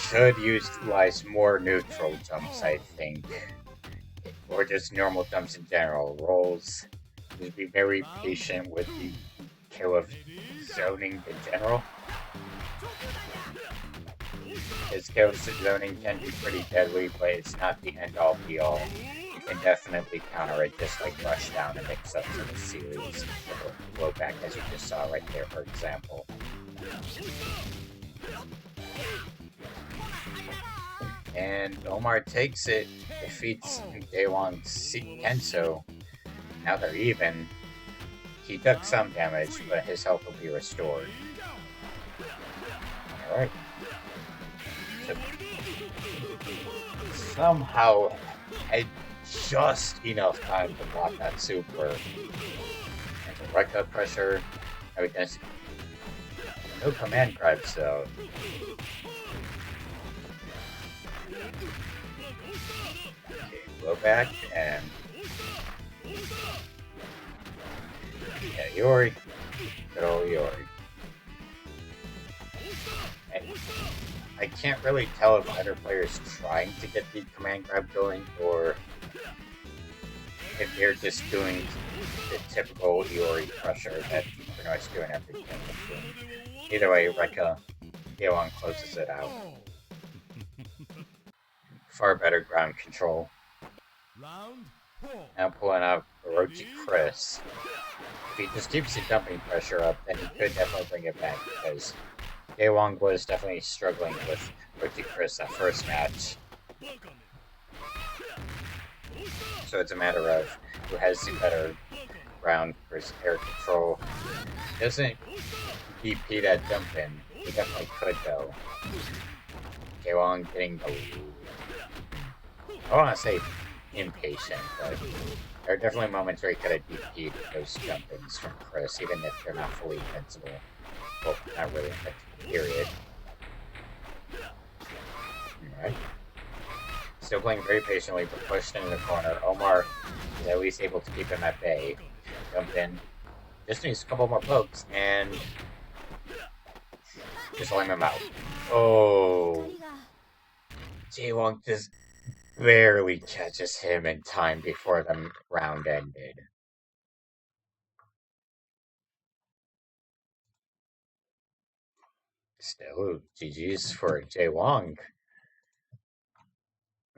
Speaker 1: should utilize more neutral jumps, I think. Or just normal jumps in general. Rolls. Just be very patient with the kill of zoning in general. His kill of zoning can be pretty deadly, but it's not the end-all be-all. You can definitely counter it just like rush down and mix up to the series or blow back as you just saw right there, for example. And Omar takes it, defeats JWongg's Kenso. Now they're even. He took some damage, but his health will be restored. Alright. So, somehow had just enough time to block that super. And the right cut pressure. I would guess. No command grabs though. Okay, blow back and yeah, Iori. Good old Iori. I can't really tell if either player is trying to get the command grab going or if they're just doing the typical Iori pressure that you pretty much do in every game. Either way, JWonggg closes it out. Far better ground control. Now pulling out Orochi Chris. If he just keeps the jumping pressure up, then he could definitely bring it back because JWonggg was definitely struggling with Orochi Chris that first match. So it's a matter of who has the better ground versus air control. Doesn't DP that jump in. He definitely could though. JWonggg getting the I don't want to say impatient, but there are definitely moments where he could have DP'd those jump-ins from Chris, even if they're not fully invincible. Well, not really invincible, period. Alright. Still playing very patiently, but pushed into the corner. Omar is at least able to keep him at bay. Jump in. Just needs a couple more pokes, and just let him out. Oh! JWonggg just barely catches him in time before the round ended. Still, GG's for JWonggg.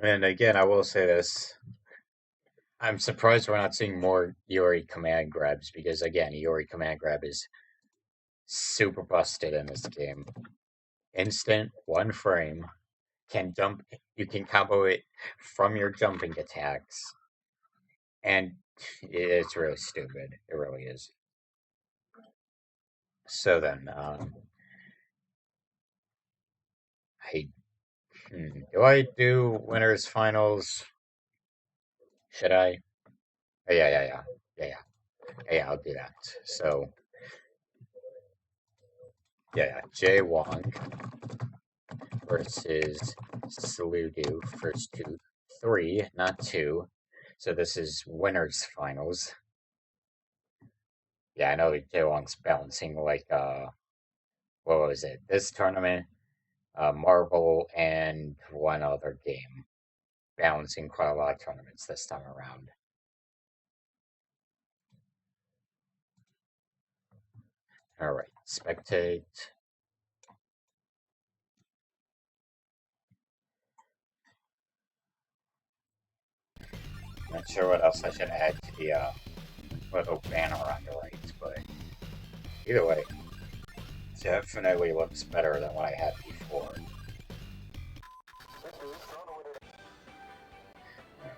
Speaker 1: And again, I will say this. I'm surprised we're not seeing more Iori command grabs because, again, Iori command grab is super busted in this game. Instant, one frame. Can jump, you can combo it from your jumping attacks. And it's really stupid. It really is. So then, do I do winners finals? Should I? Oh, yeah, I'll do that. So, JWonggg versus Saludo, first 3, not 2. So this is winners finals. Yeah, I know JWongg's balancing like what was it? This tournament, Marvel, and one other game. Balancing quite a lot of tournaments this time around. Alright, spectate. Not sure what else I should add to the little banner on the right, but either way, definitely looks better than what I had before.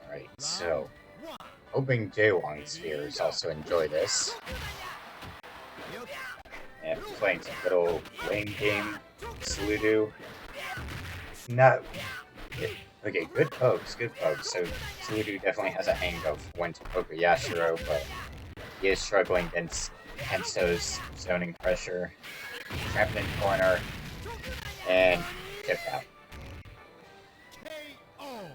Speaker 1: Alright, so hoping JWongg's viewers also enjoy this. And playing some good old lane game, Saludo. Not okay, good pokes. So Saludo definitely has a hang of when to poke a Yashiro, but he is struggling against Kenso's zoning pressure. Trapped in corner. and tip out.
Speaker 2: KO.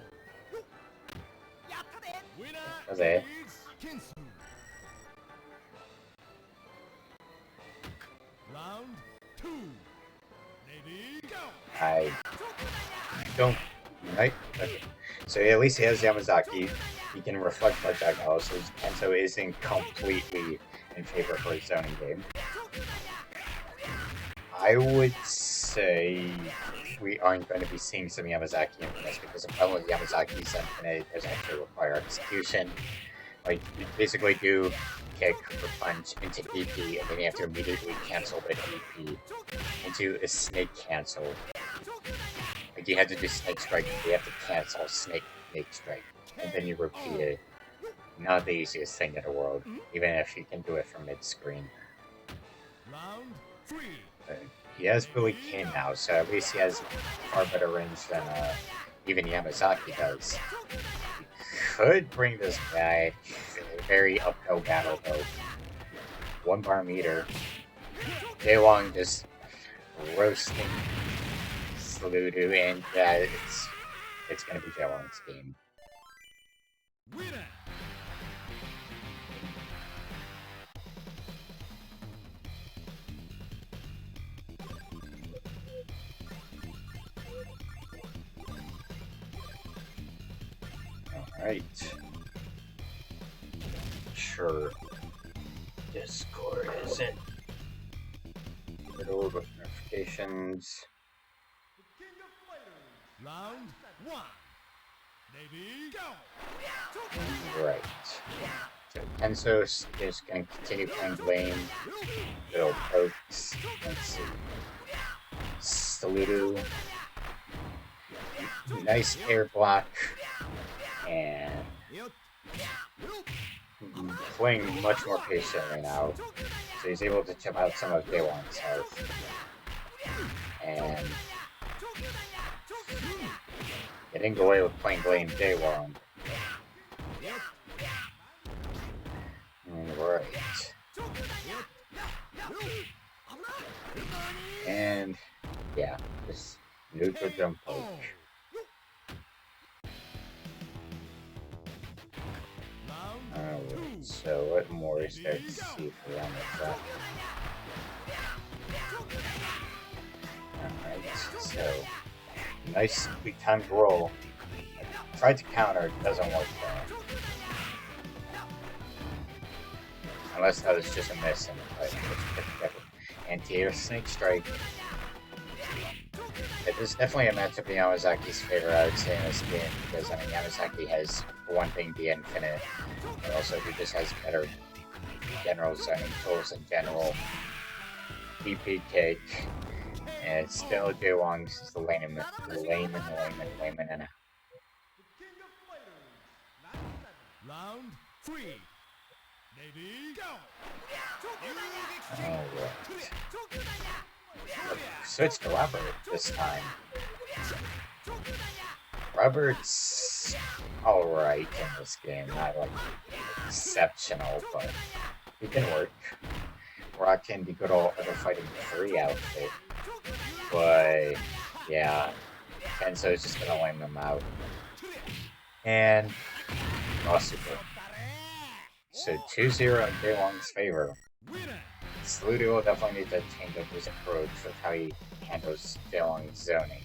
Speaker 2: Winner
Speaker 1: That's it.
Speaker 2: is Kinsu. Round 2. Ready, go.
Speaker 1: I don't. Right? Okay. So at least he has Yamazaki. He can reflect projectiles, so Kento isn't completely in favor for his zoning game. I would say we aren't going to be seeing some Yamazaki Infinite because the problem with Yamazaki's Infinite doesn't actually require execution. Like, you basically do kick or punch into EP, and then you have to immediately cancel the EP into a snake cancel. Like, you have to do snake strike, you have to cancel snake strike, and then you repeat it. Not the easiest thing in the world, even if you can do it from mid-screen.
Speaker 2: Round 3.
Speaker 1: But he has Billy Kane now, so at least he has far better range than even Yamazaki does. He could bring this back. A very uphill battle, though. 1 bar meter. JWonggg just roasting Saludo, and it's going to be JWongg's game.
Speaker 2: Winner.
Speaker 1: Alright. Sure. Discord isn't riddled with notifications.
Speaker 2: Round 1. Ready, go.
Speaker 1: Right. So Kenso is going to continue playing Blame. Little pokes. Let's see. Saludo. Nice air block. And playing much more patiently now. So he's able to chip out some of JWongg's health. And getting away with playing Blame JWonggg. Right. And yeah, just neutral jump poke. Alright, so what more is there to see for round of that? Alright, so nicely timed roll. I tried to counter, it doesn't work though. Unless that was just a miss and anti-air snake strike. It is definitely a matchup in Yamazaki's favor, I would say, in this game, because I mean Yamazaki has, for one thing, the infinite, but also he just has better general zoning tools in general. DP cake, and it's still JWongg's is the layman and
Speaker 2: Round 3. Ready, go.
Speaker 1: Alright. Switch to Robert this time. Robert's alright in this game, not like exceptional, but he can work. Rocking the good old Other Fighting 3 outfit, but yeah, Kenzo is just gonna lame them out. And super. So 2-0 in JWongg's favor. Saludo will definitely need to change up his approach with how he handles JWongg's zoning.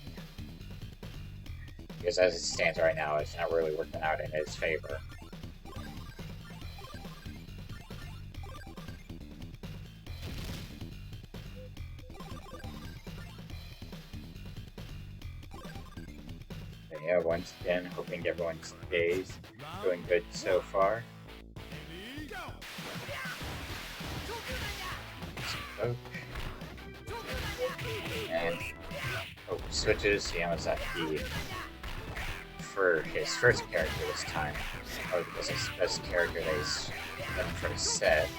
Speaker 1: Because as it stands right now, it's not really working out in his favor. But yeah, once again, hoping everyone stays doing good so far. And switches Yamazaki for his first character this time, or because his best character that he's done for his set.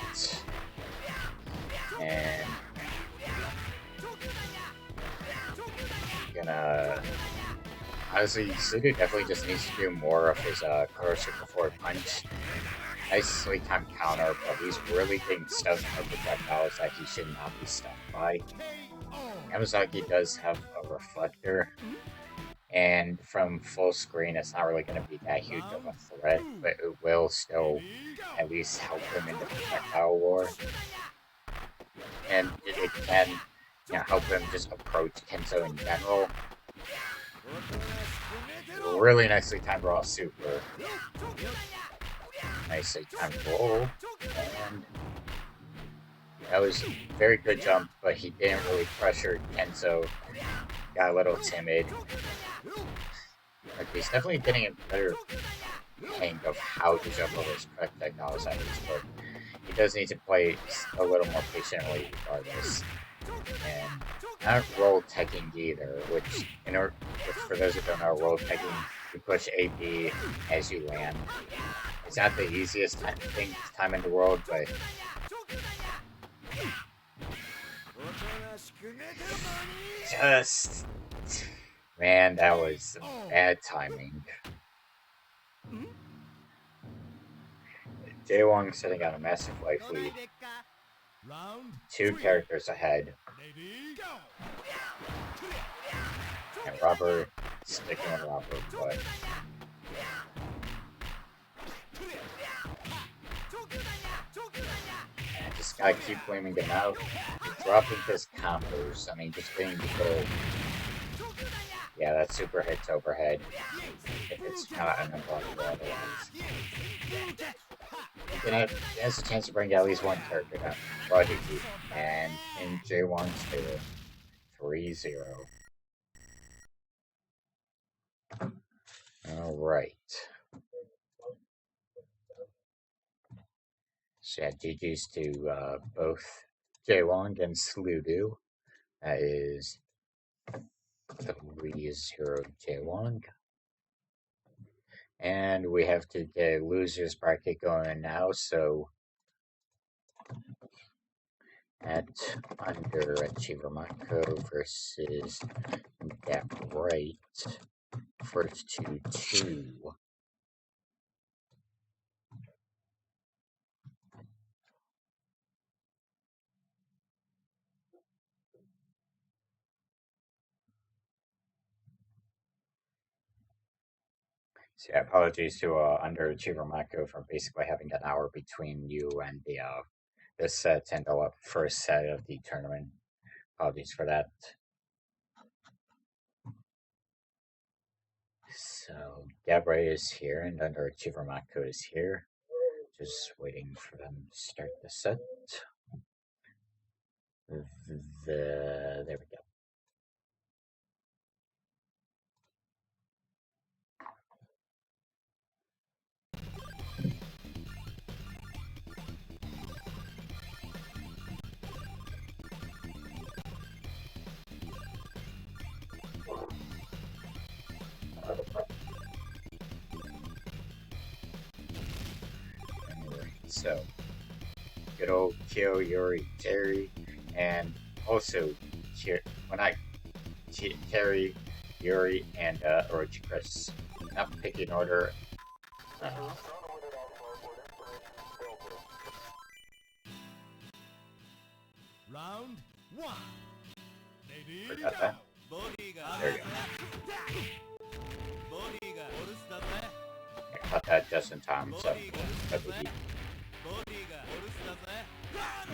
Speaker 1: And gonna honestly, Suga definitely just needs to do more of his Kurosuke forward punch. Nicely timed counter, but he's really getting stuck by projectiles that he should not be stuck by. Yamazaki does have a reflector, and from full screen it's not really going to be that huge of a threat, but it will still at least help him in the projectile war. And it can, you know, help him just approach Kenzo in general. Really nicely timed raw super. Nicely timed roll. And that was a very good jump, but he didn't really pressure Kenzo. Got a little timid. Like, he's definitely getting a better hang of how to jump over his projectiles at least, but he does need to play a little more patiently regardless. And not roll teching either, which, for those who don't know, roll teching, you push AB as you land. It's not the easiest time in the world, but just, man, that was bad timing. JWonggg sitting on a massive life lead. 2 characters ahead. And Robert sticking with Robert, but I just gotta keep blaming him out. Dropping his combos. I mean, just getting the goal. Yeah, that super hits overhead. If it's not an unblockable otherwise. He has a chance to bring at least one character down. Prodigy. And in JWongg's favor, 3-0. Alright. So yeah, GG's to both JWonggg and Sludu. That is 3-0 JWonggg. And we have to get a losers bracket going now, so at Underachiever Mako versus Gap Right, first to 2. So yeah, apologies to Underachiever Mako for basically having an hour between you and the set and the first set of the tournament. Apologies for that. So Gabriel is here and Underachiever Mako is here. Just waiting for them to start the set. There we go. So, good old Kyo, Yuri, Terry, and also Terry, Yuri, and Orochi Chris. Not picking order.
Speaker 2: Round 1.
Speaker 1: Forgot that. There we go. I caught that just in time, so that would be.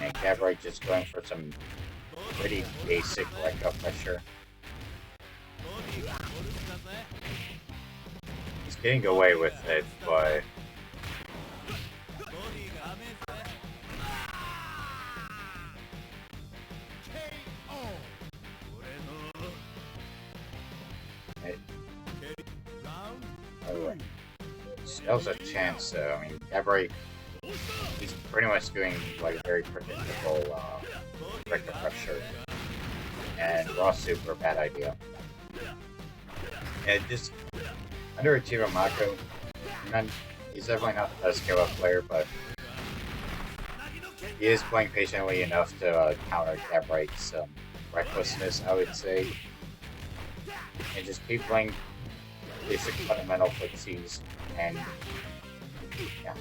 Speaker 1: And Gabriel just going for some pretty basic leg up pressure. He's getting away with it, but still has a chance though. I mean, Gabriel, he's pretty much doing like a very predictable breaker pressure. And raw super, bad idea. And just Underachiever Mako, he's definitely not the best skill up player, but he is playing patiently enough to counter Gabright's recklessness, I would say. And just keep playing basic fundamental footsies, and yeah.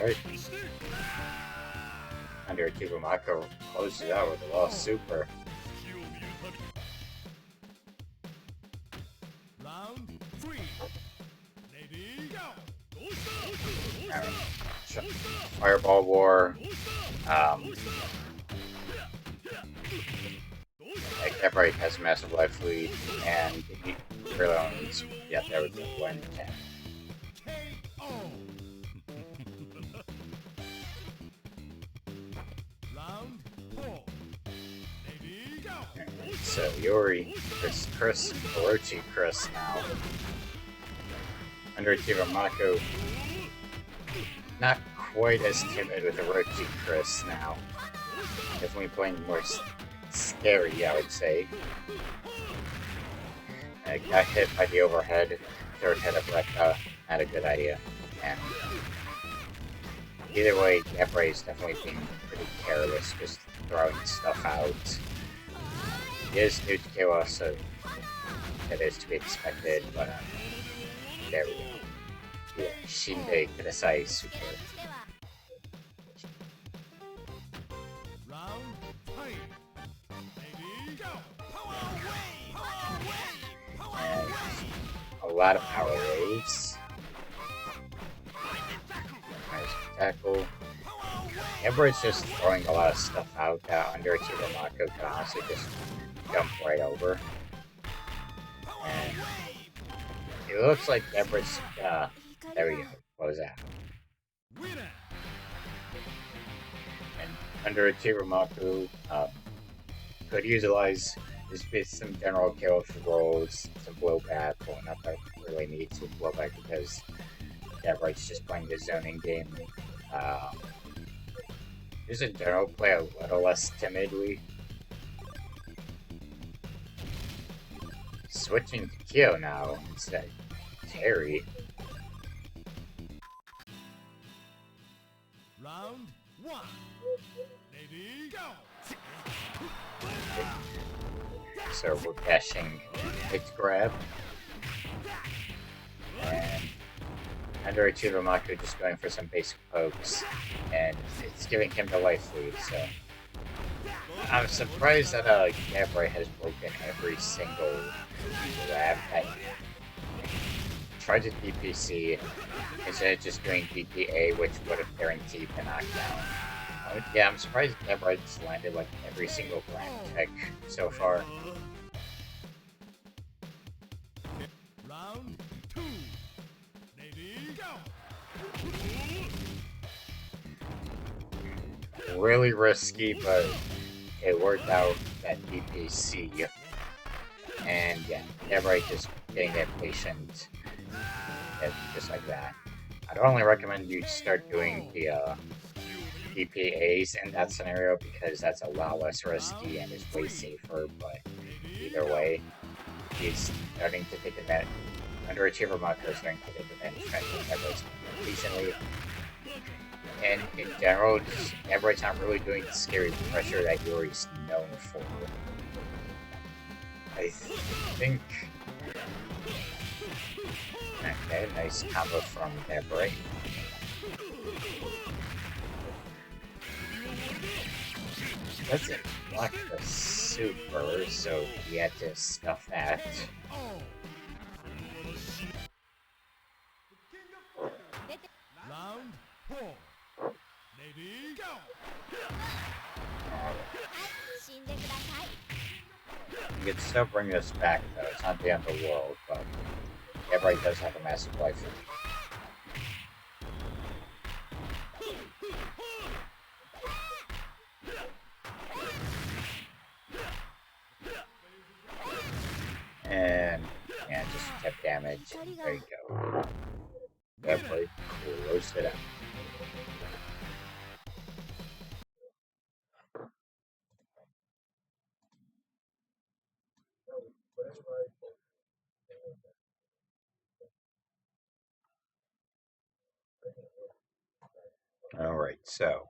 Speaker 1: Alright. Under JWonggg closes out with a lost super.
Speaker 2: Round 3. Ready, go!
Speaker 1: Fireball War. Everybody has a massive life lead, and he really owns. Yeah, there we go. 110.
Speaker 2: Round 4. Ready, go!
Speaker 1: So Yuri, Chris, Orochi Chris now. Under JWonggg, not quite as timid with Orochi Chris now. Definitely playing more scary, I would say. Got hit by the overhead, third head of Rekka, not a good idea. And either way, Gabriel is definitely being pretty careless, just throwing stuff out. He is new to KO, so that is to be expected, but there we go. Yeah, Shinde Kudasai Super.
Speaker 2: Round 3. Ready, go!
Speaker 1: And a lot of power waves. Nice tackle. Gabriel's just throwing a lot of stuff out that under JWonggg can honestly just jump right over. And it looks like Gabriel's, there we go. What was that? And under JWonggg, could utilize just some general kill rolls, some blowback, well, not that really needs to blowback because Gabriel's just playing the zoning game. Just in general, play a little less timidly. Switching to Kyo now instead of Terry.
Speaker 2: Round 1. Ready, go!
Speaker 1: So we're dashing Lich grab. And under JWonggg just going for some basic pokes. And it's giving him the life lead, so. I'm surprised that Gabriel has broken every single grab that tried to DPC instead of just doing DPA, which would have guaranteed the knockdown. Yeah, I'm surprised Gabriel's landed like every single grab tech so far.
Speaker 2: Round 2. Ready, go!
Speaker 1: Really risky, but it worked out at DPC. And yeah, Gabriel just getting impatient. Just like that. I'd only recommend you start doing the DPAs in that scenario because that's a lot less risky and is way safer, but either way, he's starting to take advantage. Underachiever Mako is starting to take advantage of Gabriel's decently. And in general, Gabriel's not really doing the scary pressure that Yuri's known for. I think. Okay, nice combo from Gabriel. Doesn't block the super, so he had to stuff that.
Speaker 2: Round 4. Ready, go!
Speaker 1: You can still bring this back, though. It's not the end of the world, but Gabriel does have a massive life lead. And yeah, just tip damage. There you go. Gabriel closed it out. Alright, so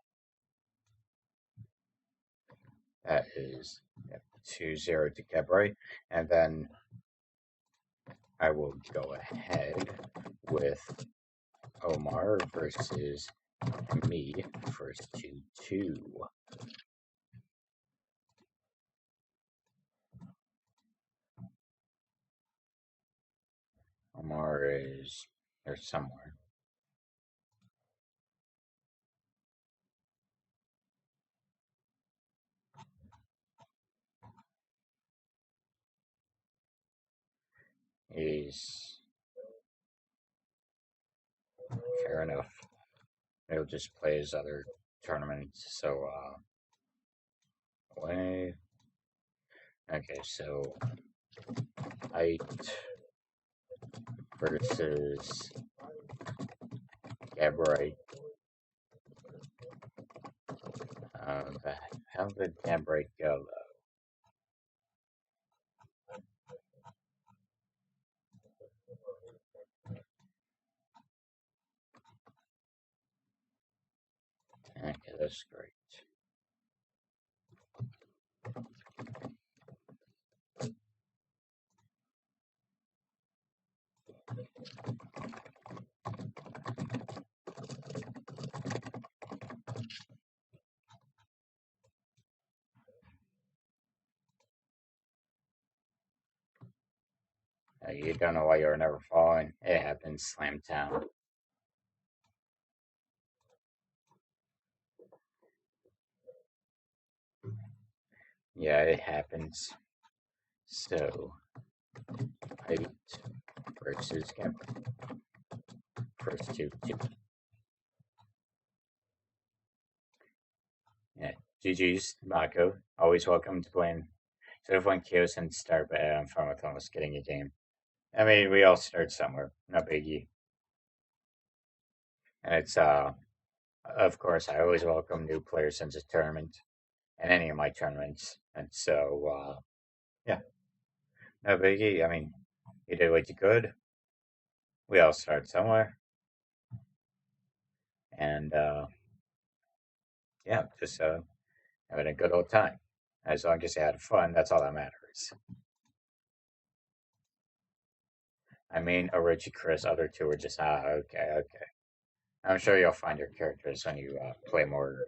Speaker 1: that is 2-0 to Gabriel, and then I will go ahead with Omar versus me first 2-2. Omar is here somewhere. He's fair enough. He'll just play his other tournaments. So away. Okay, so height versus Gabriite. How did Gabriite go though? Okay, that's great. You don't know why you're never falling. It happens, Slam Town. Yeah, it happens. So, height versus Gabriite. First 2-2. Yeah, GG's, Mako. Always welcome to playing. So if one kills and start, but I'm fine with almost getting a game. I mean, we all start somewhere. No biggie. And it's, of course, I always welcome new players into the tournament and any of my tournaments. And so, yeah, no biggie. I mean, you did what you could. We all start somewhere. And, yeah, just having a good old time. As long as you had fun, that's all that matters. I mean, Orochi, Chris, other two are just, okay. I'm sure you'll find your characters when you play more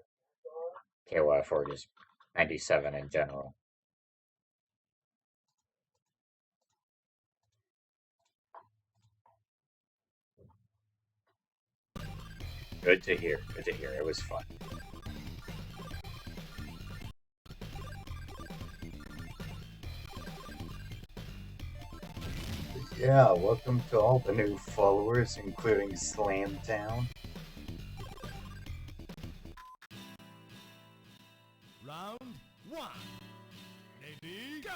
Speaker 1: KOF or just 97 in general. Good to hear. Good to hear. It was fun. Yeah, welcome to all the new followers, including Slamtown.
Speaker 2: Round 1. Ready, go!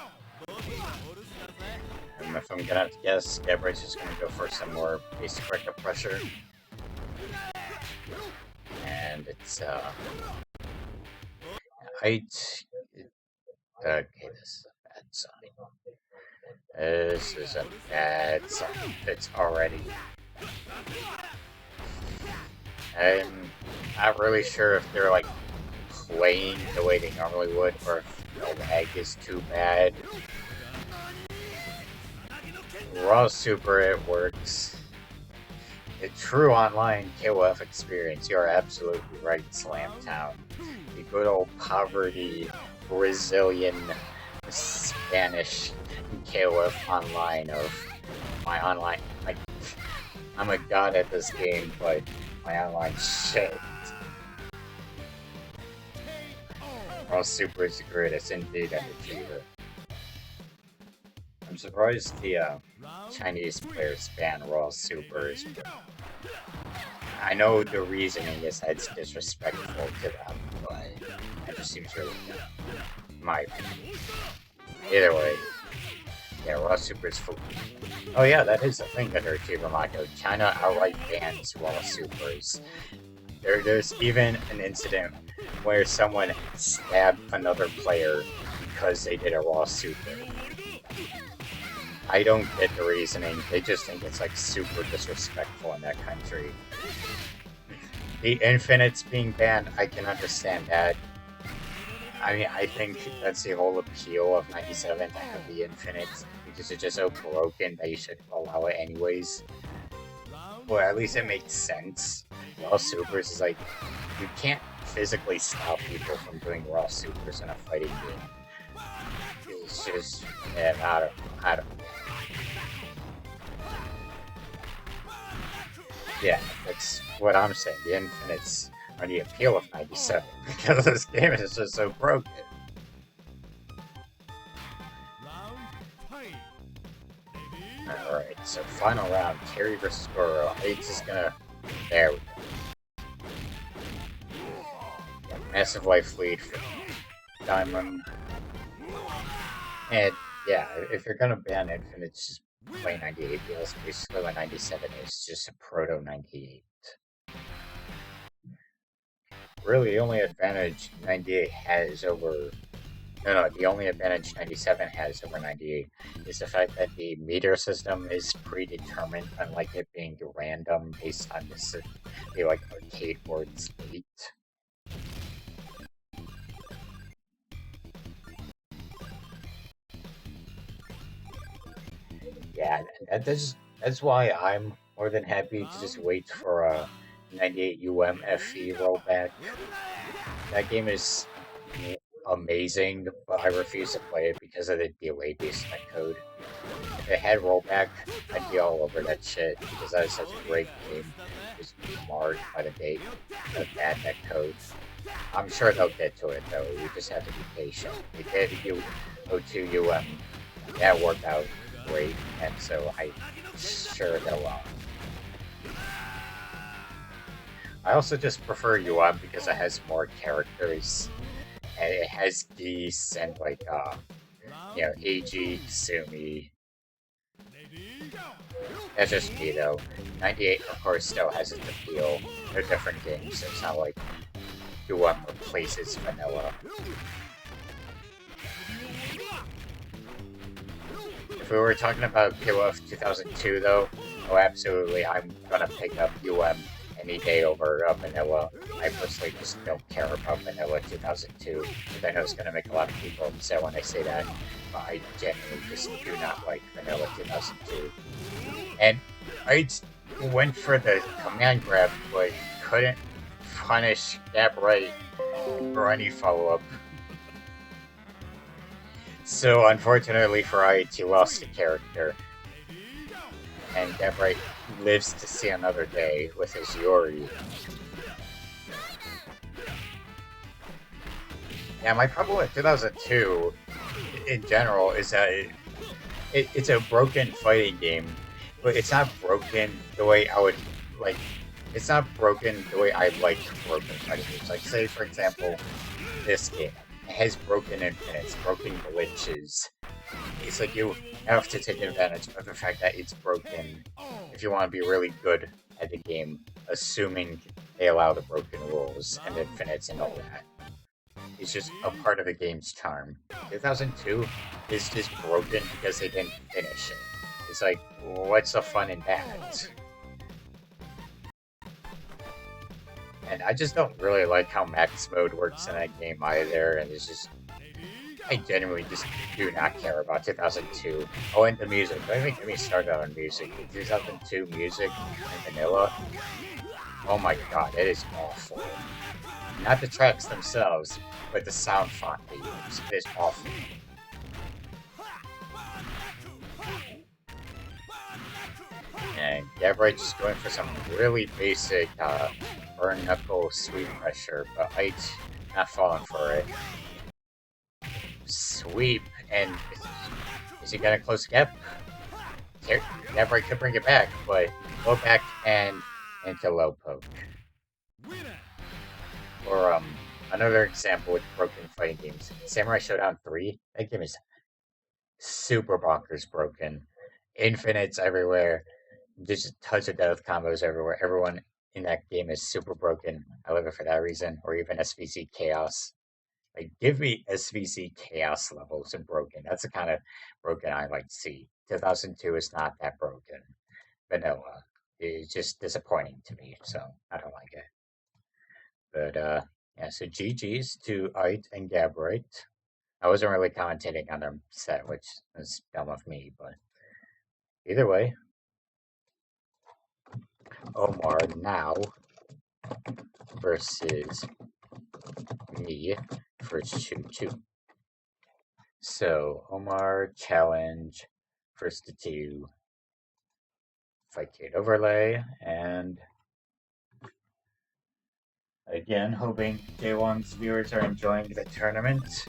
Speaker 1: And if I'm gonna have to guess, Gabriel's just gonna go for some more basic record pressure. And it's, height. Okay, this is a bad sign. This is a bad sign. It's already. I'm not really sure if they're like playing the way they normally would, or if the lag is too bad. Raw Super, it works. A true online KOF experience. You are absolutely right, Slamtown. The good old poverty Brazilian Spanish KOF online of my online. Like, I'm a god at this game, but my online shit. Raw Super is the greatest indeed and achiever. I'm surprised the Chinese players ban Raw Supers. I know the reasoning is that it's disrespectful to them, but it just seems really good. My opinion. Either way, yeah, Raw Supers full. Oh yeah, that is a thing under Achiever Mako. China outright bans Raw Supers. There's even an incident where someone stabbed another player because they did a Raw Super. I don't get the reasoning. They just think it's like super disrespectful in that country. The Infinites being banned, I can understand that. I mean, I think that's the whole appeal of 97 to have the Infinites, because it's just so broken that you should allow it anyways. Well, at least it makes sense. Raw supers is like you can't physically stop people from doing raw supers in a fighting game. It's just, yeah, I don't. Yeah, that's what I'm saying. The infinites are the appeal of '97 because this game is just so broken.
Speaker 2: Round fight. Ready,
Speaker 1: All right, so final round, Terry versus Goro. H is gonna. There we go. Yeah, massive life lead for Diamond. And yeah, if you're gonna ban infinites, just play 98 because basically what 97 is just a proto 98. Really, the only advantage 98 has over. No, the only advantage 97 has over 98 is the fact that the meter system is predetermined, unlike it being random based on the like arcade board state. Yeah, that's why I'm more than happy to just wait for a 98 FE rollback. That game is amazing, but I refuse to play it because of the delay basement code. If it had rollback, I'd be all over that shit because that is such a great game. Just marred by the bad net code. I'm sure they'll get to it though. You just have to be patient. They did U02 that worked out great, and so I'm sure they'll. I also just prefer because it has more characters and it has geese and like Eiji, Sumi.
Speaker 2: ready, go.
Speaker 1: That's just me though. 98 of course still has its appeal. They're different games, so it's not like replaces vanilla. If we were talking about KOF 2002 though, oh absolutely, I'm gonna pick up any day over vanilla. I personally just don't care about vanilla 2002, but I know it's gonna make a lot of people upset when I say that, but I genuinely just do not like vanilla 2002. And I went for the command grab, but couldn't punish that right for any follow-up. So unfortunately for it, he lost the character, and Gabright lives to see another day with his Yori. Yeah, my problem with 2002 in general is that it's a broken fighting game, but it's not broken the way I would like. It's not broken the way I like broken fighting games. Like, say for example, this game. It has broken infinites, broken glitches. It's like you have to take advantage of the fact that it's broken if you want to be really good at the game, assuming they allow the broken rules and infinites and all that. It's just a part of the game's charm. 2002 is just broken because they didn't finish it. It's like, what's the fun in that? And I just don't really like how max mode works in that game either, and it's just, I genuinely just do not care about 2002. Oh, and the music. Don't even get me started on music. The 2002 music and vanilla, oh my god, it is awful. Not the tracks themselves, but the sound font they use. It is awful. And Gabriel's just going for some really basic burn knuckle sweep pressure, but Ike's not falling for it. Sweep, and is he gonna close the gap? Gabriel could bring it back, but low back and into low poke. Or another example with broken fighting games, Samurai Showdown 3. That game is super bonkers broken. Infinites everywhere. Just a touch of death combos everywhere. Everyone in that game is super broken. I love it for that reason. Or even SVC Chaos. Like, give me SVC Chaos levels of broken. That's the kind of broken I like to see. 2002 is not that broken. Vanilla. It's just disappointing to me, so I don't like it. But, yeah, so GG's to Ite and Gabright. I wasn't really commentating on their set, which is dumb of me, but either way, Omar now versus me for 2-2. So Omar challenge first to 2 Fightcade overlay, and again hoping JWongg's viewers are enjoying the tournament.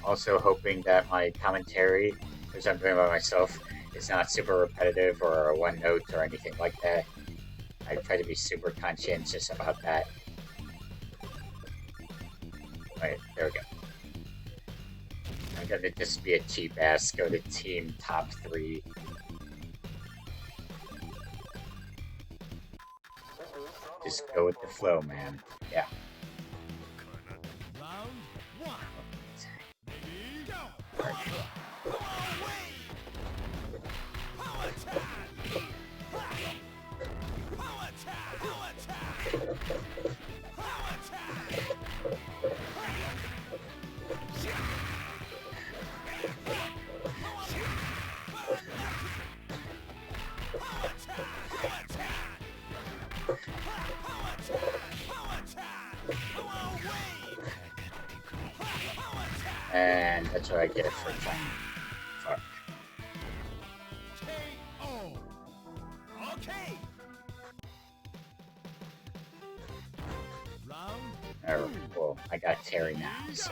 Speaker 1: Also hoping that my commentary, which I'm doing by myself, is not super repetitive or one note or anything like that. I try to be super conscientious about that. Wait, there we go. I'm gonna just be a cheap ass, go to team top 3. Just go with the flow, man. Yeah.
Speaker 2: Round one. Ready, go. Power attack. Power attack. Power attack. Power attack.
Speaker 1: And that's what I get for trying. Fuck.
Speaker 2: KO. Okay. Round.
Speaker 1: Well, I got Terry now, so.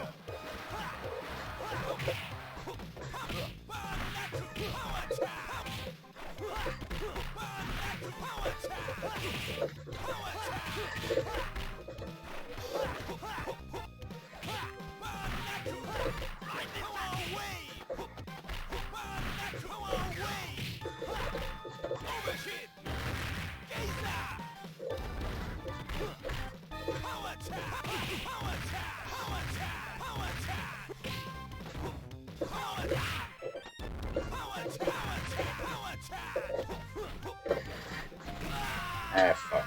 Speaker 1: Ah, fuck.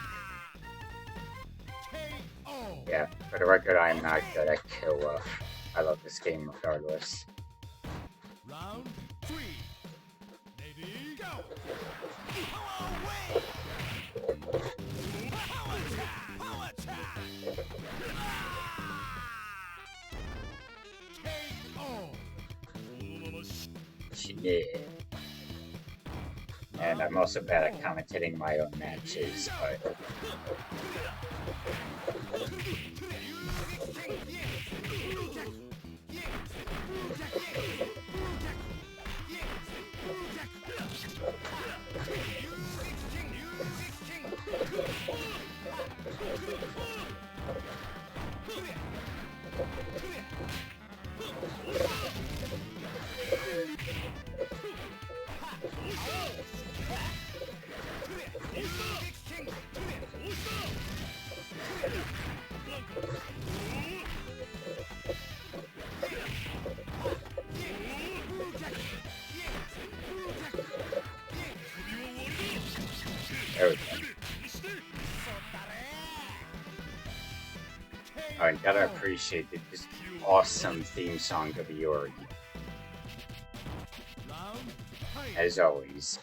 Speaker 1: Yeah, for the record, I am not good at kill. I love this game regardless.
Speaker 2: Round 3. Ready, go. Power attack. KO.
Speaker 1: Shit. And I'm also bad at commentating my own matches, but. There we go. I gotta appreciate this awesome theme song of Iori. As always.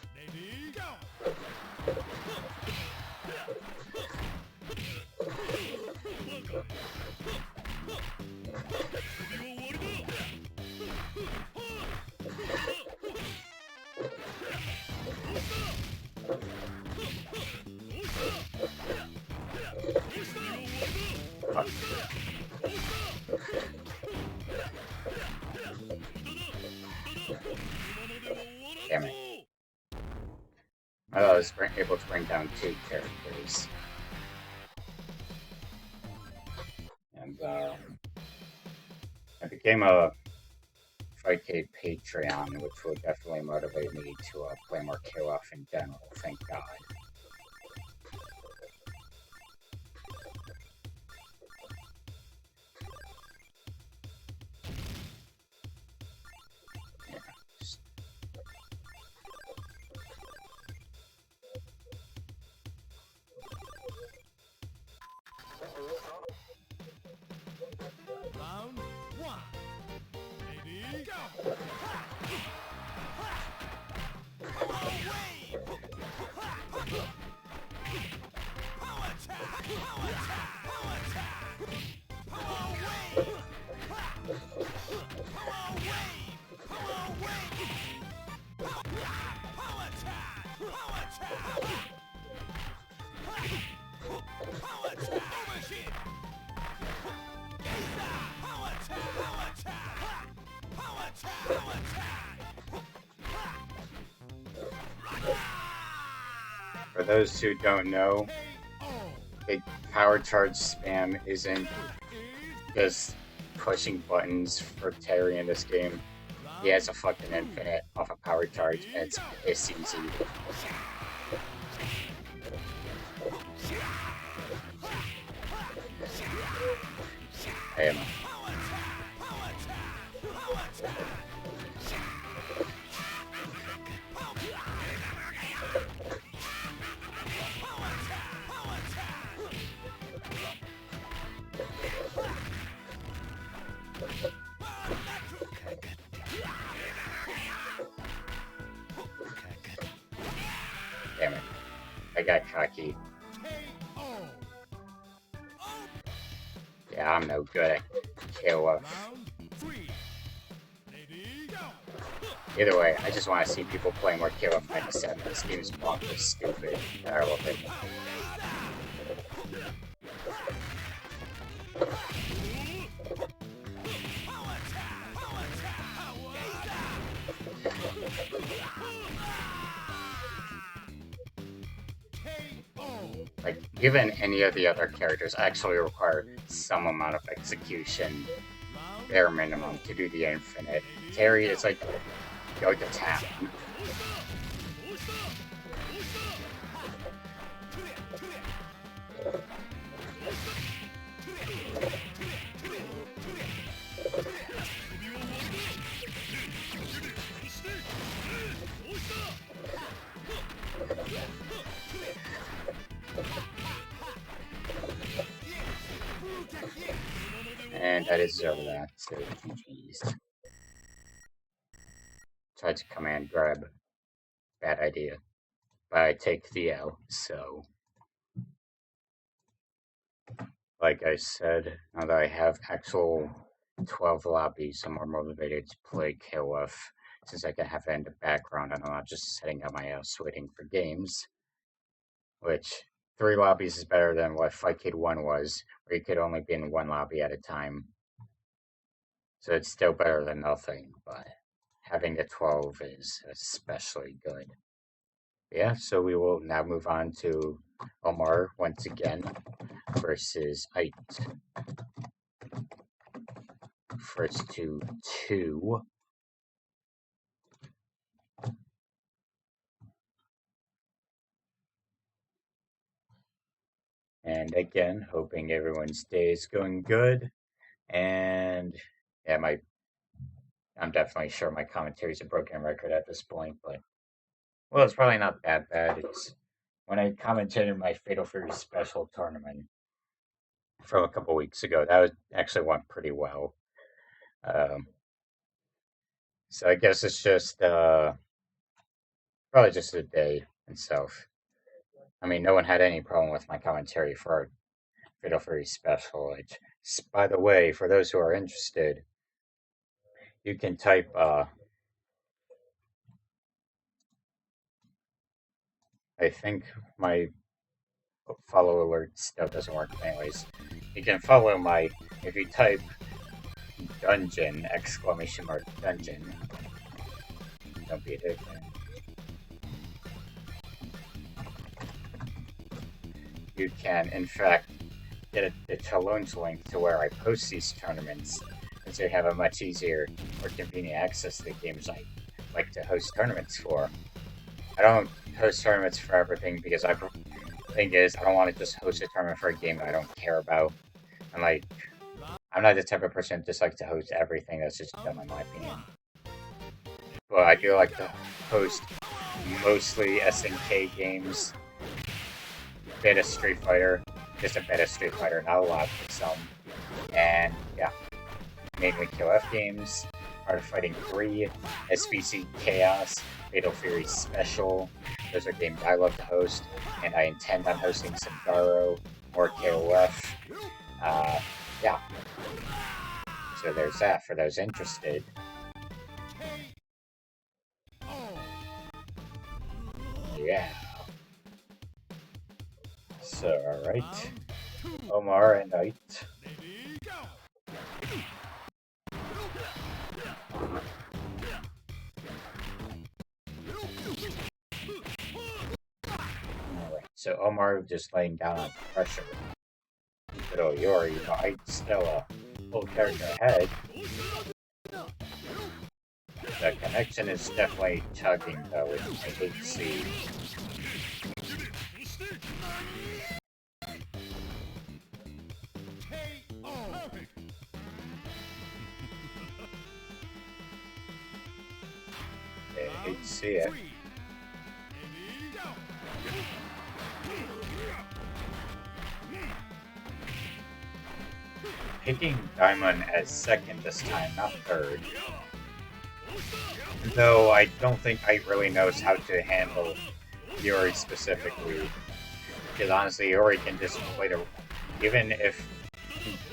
Speaker 1: Damn it. I thought I was able to bring down 2 characters. And I became a Fightcade Patreon, which will definitely motivate me to play more KOF in general, thank God.
Speaker 2: Round 1. Ready, go.
Speaker 1: For those who don't know, a power charge spam isn't just pushing buttons for Terry in this game. He has a fucking infinite off a power charge, and it's easy. Damn. Damn it. I got cocky. Yeah, I'm no good at KOF. Either way, I just want to see people play more KOF 97. This game is bonkers stupid. I love it. Like, given any of the other characters actually require some amount of execution, bare minimum, to do the infinite. Terry is like, go to town. And I deserve that, so jeez. Tried to command grab. Bad idea. But I take the L, so. Like I said, now that I have actual 12 lobbies, I'm more motivated to play KOF, since I can have it in the background and I'm not just sitting on my ass waiting for games. Which, 3 lobbies is better than what Fightcade 1 was, where you could only be in 1 lobby at a time. So it's still better than nothing, but having the 12 is especially good. Yeah, so we will now move on to Omar once again versus Ait. First to 2. And again, hoping everyone's day is going good. And yeah, I'm definitely sure my commentary is a broken record at this point, but well, it's probably not that bad. It's when I commentated my Fatal Fury special tournament from a couple weeks ago, that actually went pretty well. So I guess it's just probably just the day itself. I mean, no one had any problem with my commentary for our Fatal Fury special. Which, by the way, for those who are interested, you can type. I think my follow alert stuff doesn't work anyways. You can follow my, if you type dungeon, exclamation mark dungeon. Don't be a dick, man. You can, in fact, get the Challonge link to where I post these tournaments, and so you have a much easier, more convenient access to the games I like to host tournaments for. I don't host tournaments for everything because the thing is, I don't want to just host a tournament for a game that I don't care about. And like, I'm not the type of person that just likes to host everything. That's just dumb in my opinion. But I do like to host mostly SNK games, bit of Street Fighter, just a bit of Street Fighter, not a lot, but some. And yeah, mainly KOF games, Art of Fighting 3, SBC Chaos, Fatal Fury Special. Those are games I love to host, and I intend on hosting some Garo or KOF. Yeah. So there's that for those interested. Yeah. So, alright. Omar and Ait. So Omar just laying down on pressure. Little Yori, but I still a full character ahead. The connection is definitely chugging though, which I hate to see. I hate to see it. Picking Diamond as second this time, not third. Though I don't think I really knows how to handle Yuri specifically. Because honestly, Yuri can just play the... Even if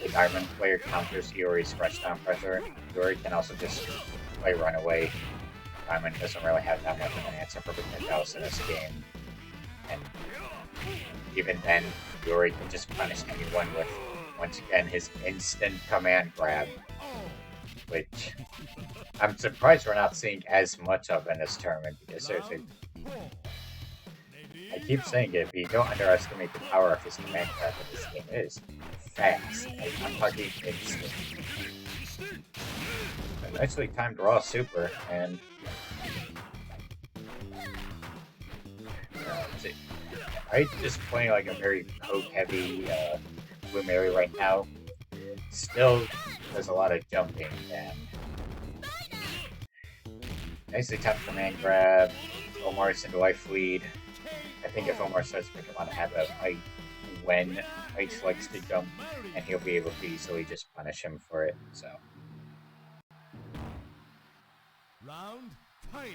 Speaker 1: the Diamond player counters Yuri's fresh down pressure, Yuri can also just play Runaway. Diamond doesn't really have that much of an answer for projectiles in this game. And even then, Yuri can just punish anyone with, once again, his instant command grab. Which I'm surprised we're not seeing as much of in this tournament, because there's a... I keep saying it, but you don't underestimate the power of his command grab in this game. It is fast. I'm talking instant. A nicely timed raw super, and... I'm just playing like a very poke-heavy Blue Mary right now. Still does a lot of jumping, and nicely timed command grab. Omar's into life lead. I think if Omar starts picking on a habit of height when Lich likes to jump, and he'll be able to easily just punish him for it, so.
Speaker 2: Round 5.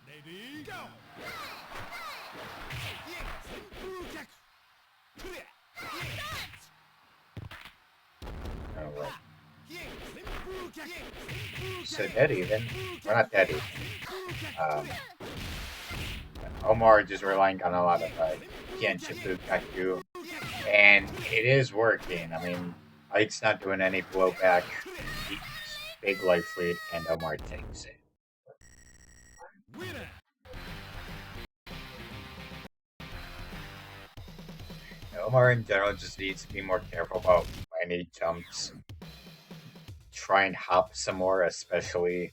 Speaker 2: Ready, go!
Speaker 1: Alright. So dead even. We're not dead even. Omar just relying on a lot of Kienshifu Kaku. And it is working. I mean, Licht's not doing any blowback. Big life lead, and Omar takes it. Omar in general just needs to be more careful about when he jumps. Try and hop some more, especially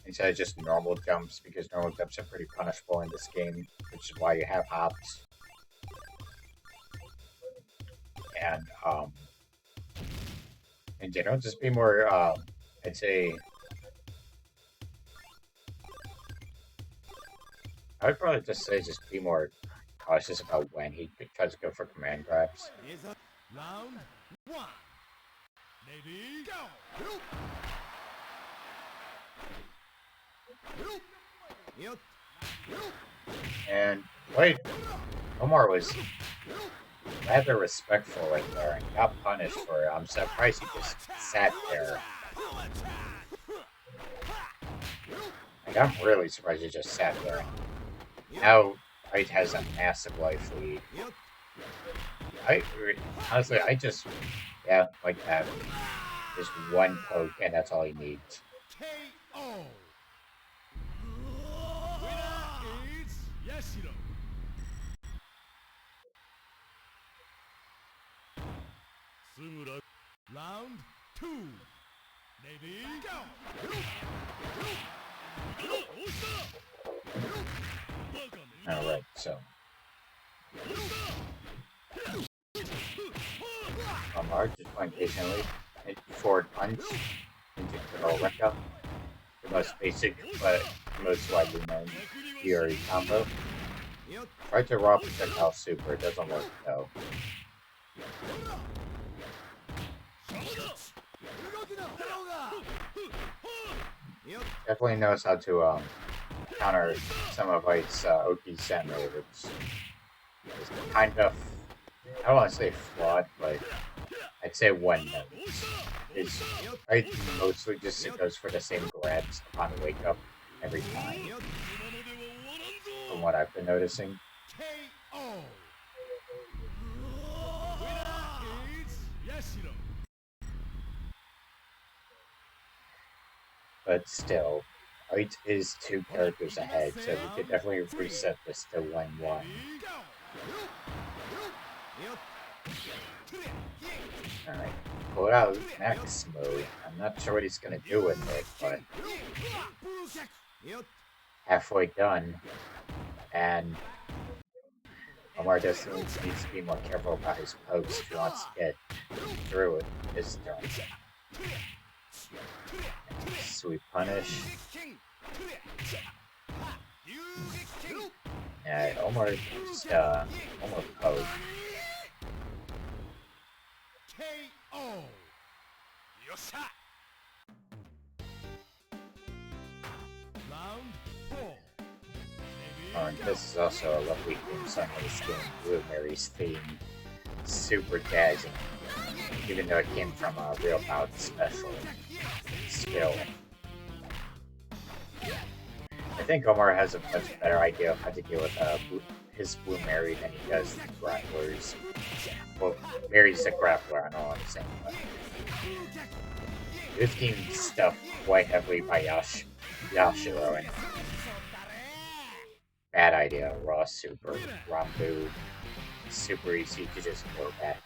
Speaker 1: instead of just normal jumps, because normal jumps are pretty punishable in this game, which is why you have hops. And, in general, just be more, I'd say... I would probably just say just be more cautious about when he tries to go for command grabs.
Speaker 2: Round 1. Ready, go!
Speaker 1: And wait, Omar was rather respectful right there and got punished for it. I'm surprised he just sat there. Like, I'm really surprised he just sat there. Now, Light has a massive life lead. Honestly, I just, yeah, like that. Just one poke, and that's all he needs.
Speaker 2: KO. Winner is Yashiro. Round 2. Ready, go!
Speaker 1: Alright, so. Omar just playing patiently. Forward punch into control Rekka. The most basic, but most widely known Fury combo. Try to raw projectile super, it doesn't work though. Definitely knows how to counter some of Light's Oki Senmei, which is kind of, I don't want to say flawed, but I'd say one note. Light mostly just goes for the same grabs upon wake up every time, from what I've been noticing.
Speaker 2: KO. Winner is Yashiro.
Speaker 1: But still, Light is 2 characters ahead, so we could definitely reset this to 1-1. Alright, pull it out max mode. I'm not sure what he's gonna do with it, but halfway done, and Omar just needs to be more careful about his pokes if he wants to get through it this turn. Sweet punish. Yeah, Omar just almost poke. Oh, and this is also a lovely theme song in this game, Blueberry's theme. Super jazzy, even though it came from a real bout special skill. I think Omar has a much better idea of how to deal with his Blue Mary than he does the grapplers. Well, Mary's a grappler, I know what I'm saying, but this game's stuffed quite heavily by Yashiro, and bad idea. Raw super, Rambu, super easy to just go back.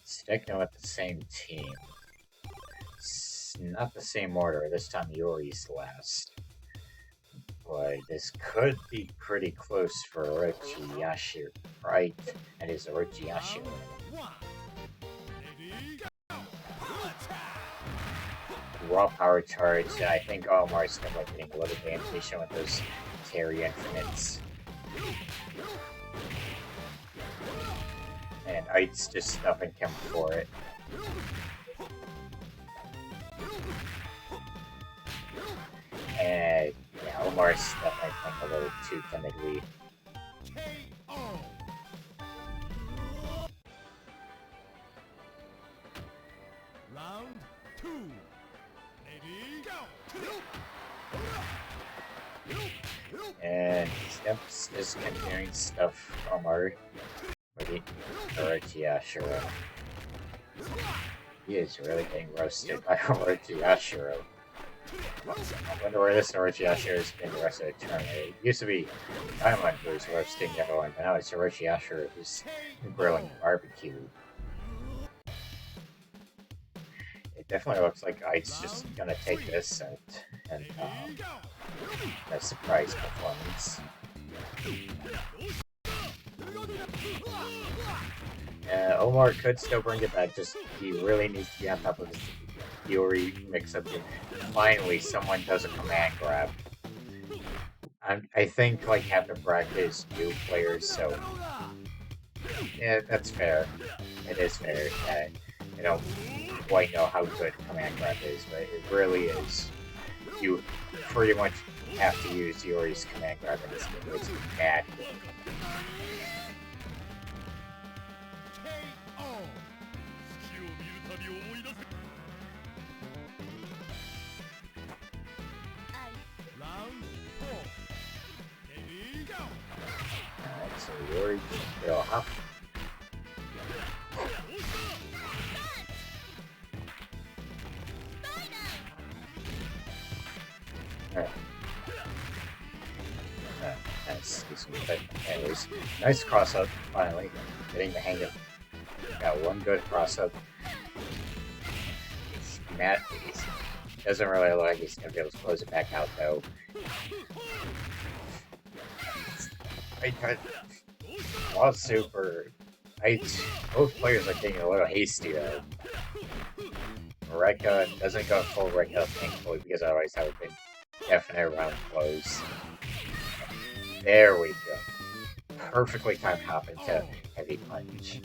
Speaker 1: Sticking with the same team. It's not the same order. This time Yori's last. But this could be pretty close for Orochi Yashiro, right? That is Orochi Yashiro. Raw power charge. I think Omar's still getting a little bit impatient with those carry infinites. And Ite's just stuffing him for it. And yeah, Omar's stuffing him a little too timidly.
Speaker 2: Round 2. Ready, go.
Speaker 1: And Steps is continuing stuff Omar. Orochi Yashiro. He is really getting roasted by Orochi Yashiro. I wonder where this Orochi Yashiro has been the rest of the tournament. It used to be Diamond who was roasting everyone, but now it's Orochi Yashiro who's grilling barbecue. It definitely looks like Ite's just gonna take this set and a surprise performance. Omar could still bring it back, just he really needs to be on top of his Yori mix-up. Finally, someone does a command grab. I think like half the bracket is new players, so yeah, that's fair. It is fair. I don't quite know how good command grab is, but it really is. You pretty much have to use Yori's command grab in this game. It's bad. Alright, so Yori will hop. Alright. Nice. Anyways, nice cross up, finally. Getting the hang of it. Got one good cross up. Matt doesn't really look like he's gonna be able to close it back out though. Raw super. Both players are getting a little hasty though. Rekka doesn't go full Rekka thankfully because otherwise that would have been definite round close. There we go. Perfectly timed hop into heavy punch.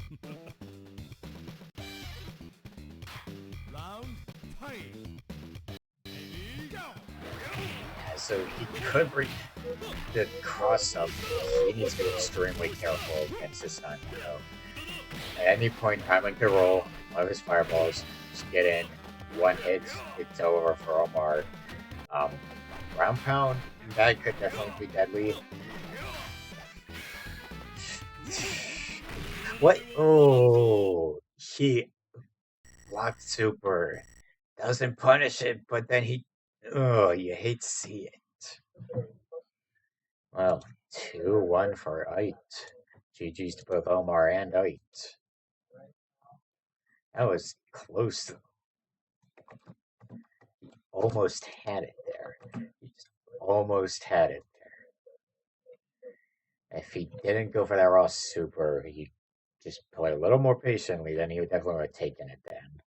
Speaker 1: So he could break the cross up. He needs to be extremely careful against this time, you know. At any point, timing the roll, one of his fireballs, just get in, one hit, it's over for Omar. Ground pound, That could definitely be deadly. What? Oh, he blocked super. Doesn't punish it, but then he. Oh, you hate to see it. Well, 2-1 for Ait. GG's to both Omar and Ait. That was close. Almost had it there. He just almost had it there. If he didn't go for that raw super, he just played a little more patiently, then he would definitely have taken it then.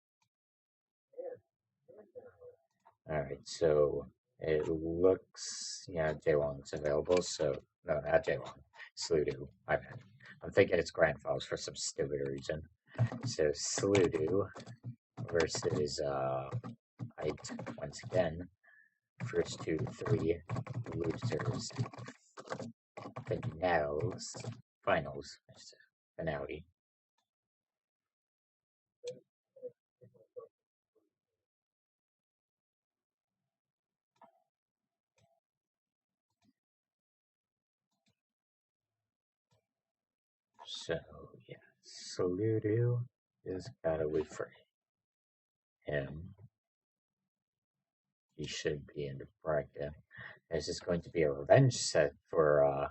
Speaker 1: Alright, so it looks, yeah, JWongg's available, so, no, not JWonggg, Sludu, my bad. I'm thinking it's Grand Falls for some stupid reason. So Sludu versus Ike once again. First 2-3 losers. Finals, finale. So yeah, Sludu is gotta wait for him. He should be in the bracket. This is going to be a revenge set for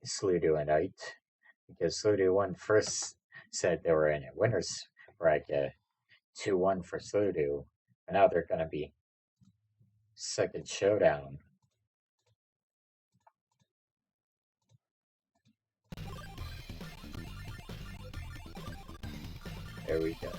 Speaker 1: Sludu and Ite, because Sludu won first set they were in a winner's bracket, 2-1 for Sludu, and now they're gonna be second showdown. There we go.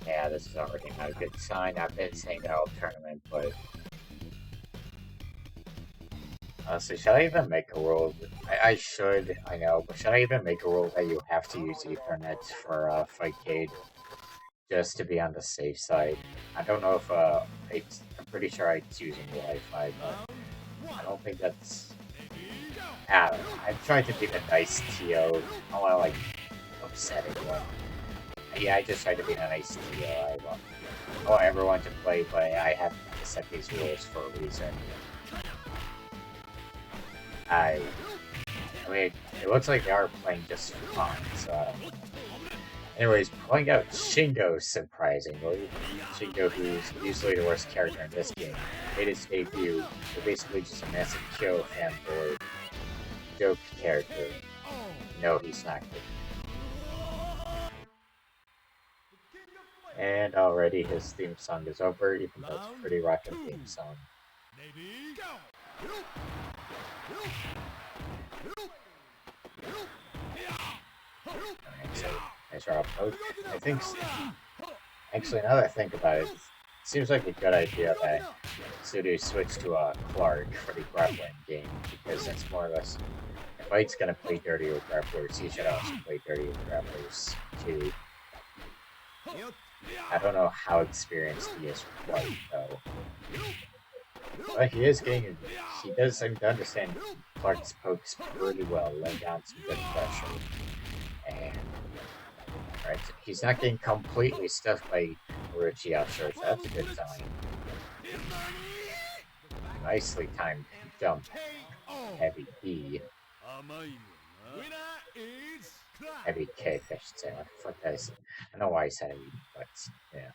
Speaker 1: Yeah, this is already not a good sign. I've been saying that all tournament, but honestly, should I even make a rule? I should, I know, but should I even make a rule that you have to use Ethernet for Fightcade just to be on the safe side? I don't know if I'm pretty sure it's using Wi-Fi, but I don't think that's. I don't know. I'm trying to be the nice TO. I want to like upset anyone. Yeah, I just try to be a nice TO. I want everyone to play, but I have to set these rules for a reason. I mean, it looks like they are playing just fine, so. Anyways, pulling out Shingo, surprisingly. Shingo, who's usually the worst character in this game, made his debut with basically just a massive Kyo fanboy joke character. No, he's not good. And already his theme song is over, even though it's a pretty rockin' theme song. Alright, so nice raw poke. I think, actually, now that I think about it, it seems like a good idea that Sudu switched to a Clark for the grappling game, because that's more or less, if Ike's gonna play dirty with grapplers, he should also play dirty with grapplers too. I don't know how experienced he is with White, though. But he is getting, he does seem to understand Clark's pokes pretty well, laying down some good pressure. And, alright, he's not getting completely stuffed by Orochi Outshore, so that's a good sign. Nicely timed jump. Heavy B. Heavy kick, I should say. What the fuck that is? I know why I said heavy, but yeah.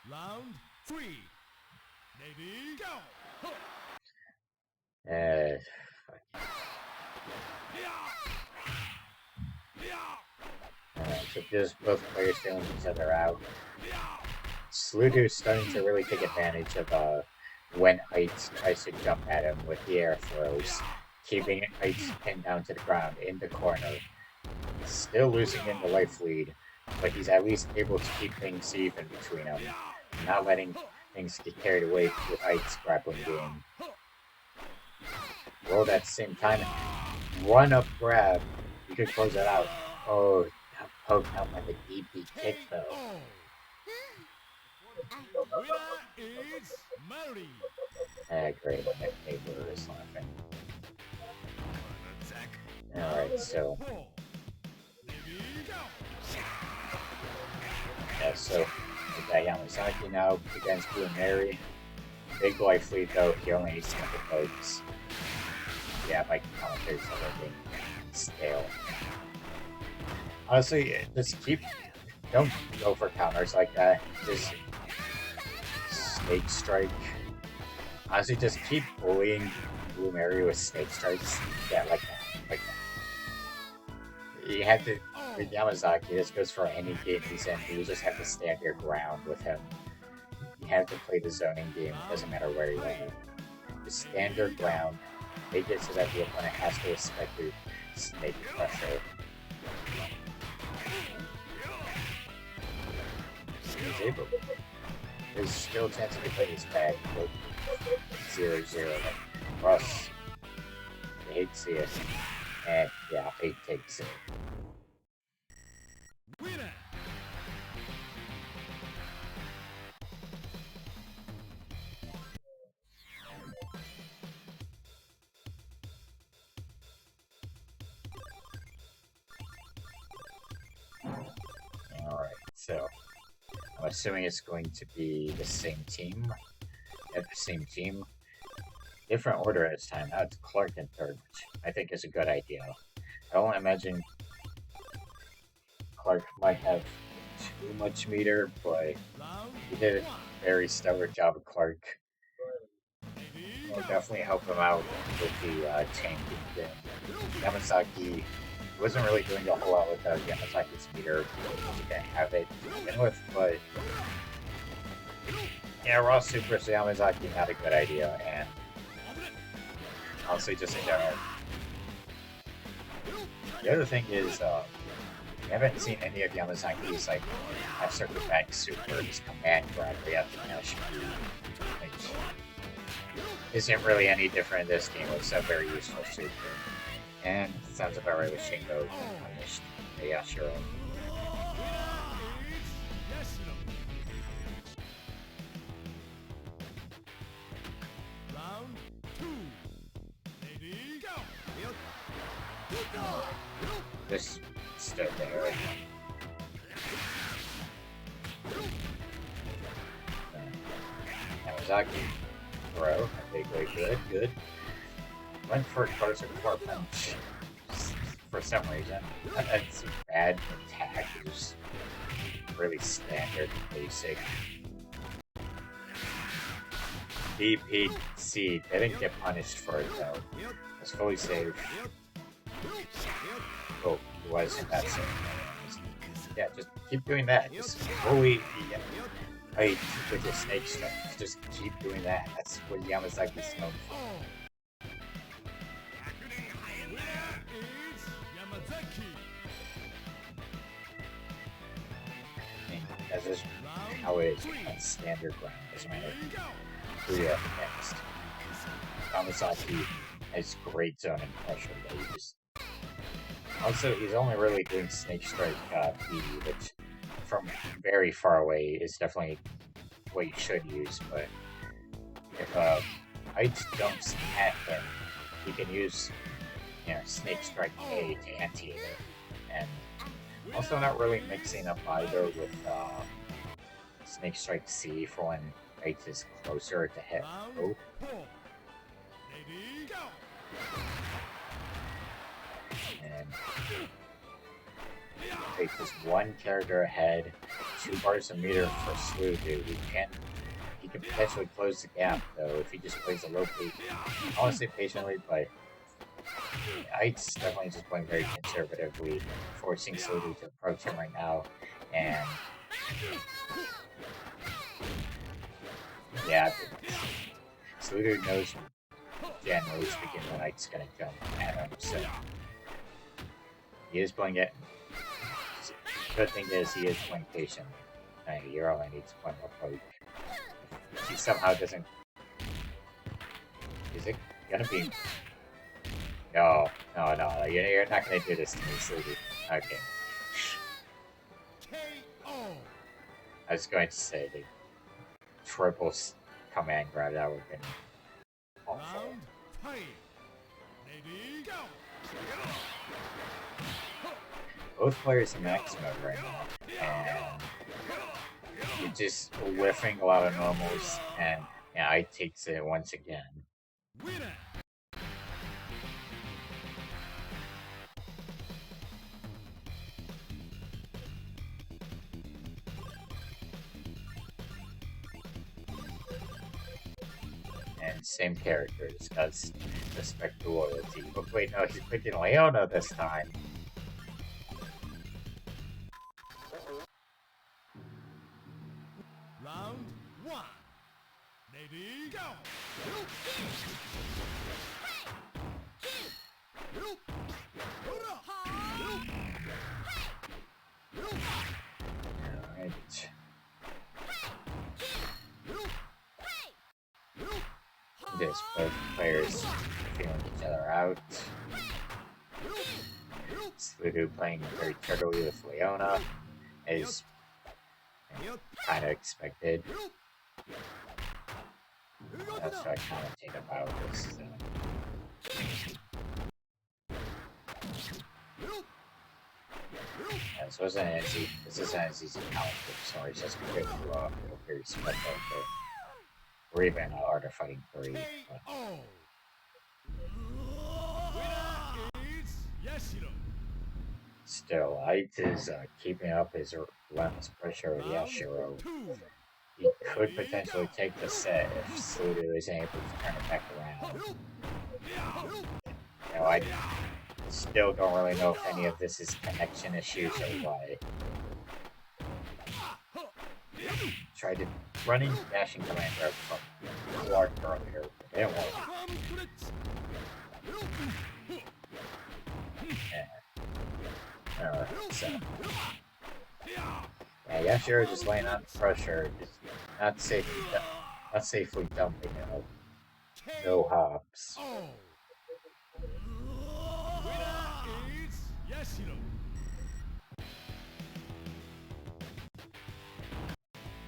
Speaker 2: Round 3. Ready, go!
Speaker 1: Fuck. So just both players feeling each other out. Sludu's starting to really take advantage of when Ite tries to jump at him with the air throws, keeping Ite pinned down to the ground in the corner. Still losing in the life lead, but he's at least able to keep things even between them, not letting things get carried away with Ite's grappling game. Roll at the same time, run up grab, you could close that out. Oh, got poked out by the DP kick though. Great, my neighbor is laughing. Alright, so yeah, so we got Yamazaki now against Blue Mary. Big boy fleet though, he only needs simple folks. Yeah, my commentary's looking stale. Honestly, just don't go for counters like that. Just snake strike. Honestly, just keep bullying Blue Mary with snake strikes. Yeah, like that. You have to, with Yamazaki, this goes for any game he's in, you just have to stand your ground with him. You have to play the zoning game, doesn't matter where you are. Just stand your ground, make it so that the opponent has to respect your snake pressure. He's able. There's still a chance of playing his bag, but 0-0. Russ, I hate to see it. And yeah, fate takes it. Alright, so I'm assuming it's going to be the same team. At the same team. Different order this time. Now it's Clark in third, which I think is a good idea. I don't imagine Clark might have too much meter, but he did a very stellar job of Clark. Will definitely help him out with the tanking game. Yamazaki wasn't really doing a whole lot with Yamazaki's meter. He didn't have it to begin with, but yeah, raw super Yamazaki not a good idea, and honestly, just in general. The other thing is, we haven't seen any of Yamazaki's like circuit back super, just command grab yet, which isn't really any different in this game. It's a very useful super. And sounds about right with Shingo punished. Yeah, sure.
Speaker 2: Round 2. Ready, go!
Speaker 1: Just stood there. Yamazaki throw. I think good. Went for a Carson core punch for some reason. That's a bad attack. It was really standard, basic. DPC didn't get punished for it though. It's fully safe. Oh, it wasn't that safe. Yeah, just keep doing that. Just fully fight with your snake strikes. Just keep doing that. That's what Yamazaki's known for. That's just how it is on standard ground. Doesn't matter who you're up against. Yamazaki has great zoning pressure that you just. Also, he's only really doing Snake Strike B, which from very far away is definitely what you should use, but if Heights jumps at him, he can use Snake Strike A to anti-it. And also not really mixing up either with Snake Strike C for when Heights is closer to hit. Oh. And Heights is one character ahead, 2 bars of meter for Slew Dude. He can potentially close the gap though if he just plays a low peak. I want to say patiently, but Heights definitely just playing very conservatively, forcing Slew Dude to approach him right now, and yeah, Slew Dude knows generally speaking when Heights gonna jump at him, so he is playing it. Good thing is he is playing patient. You're all I need to play more poke. If he somehow doesn't. Is it gonna be? No. You're not gonna do this to me, Sleepy. Okay. I was going to say the triple command grab, that would have been awful. both players in max mode right now, and you're just whiffing a lot of normals, and yeah, I takes it once again.
Speaker 2: Winner.
Speaker 1: And same characters, because respect to loyalty. But wait, no, he's picking Leona this time.
Speaker 2: Round one. Ready, go!
Speaker 1: Alright. Just both players feeling each other out. Sludu playing very turtly with Leona is kind of expected. That's what I commentate about this. Yeah, this isn't as easy commentate, so it's just compared to very special. Or even Art of Fighting 3. But. Still, Light is keeping up his relentless pressure with Yashiro. He could potentially take the set if Sludu isn't able to turn it back around. You know, I still don't really know if any of this is connection issues or what. Tried to running dashing command grab from Clark earlier, but it didn't work. So. Yeah, Yashiro just laying on pressure, just not safely dumping it. No hops.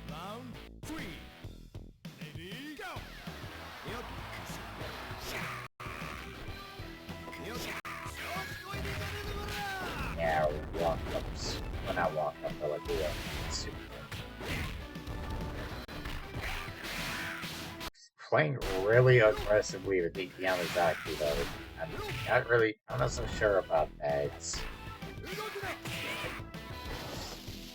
Speaker 2: Round three. Ready, go!
Speaker 1: Yeah, walk-ups. Well, not walk-up, but like the super. Playing really aggressively with the Yamazaki, though. I'm not so sure about that.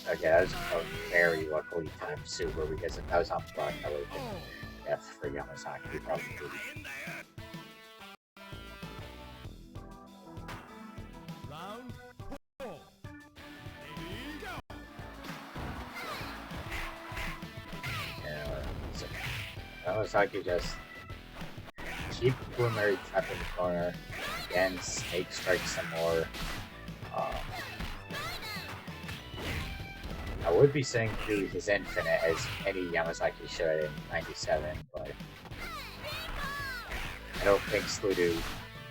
Speaker 1: Okay, that was a very luckily timed super, because if that was on block, that would have been death for Yamazaki, probably.
Speaker 2: Round four. Ready, go!
Speaker 1: Yeah, so Yamazaki just keep Bloomery trapped in the corner, again, Snake Strike some more. I would be saying too he's infinite, as any Yamazaki should in 97, but I don't think Sludu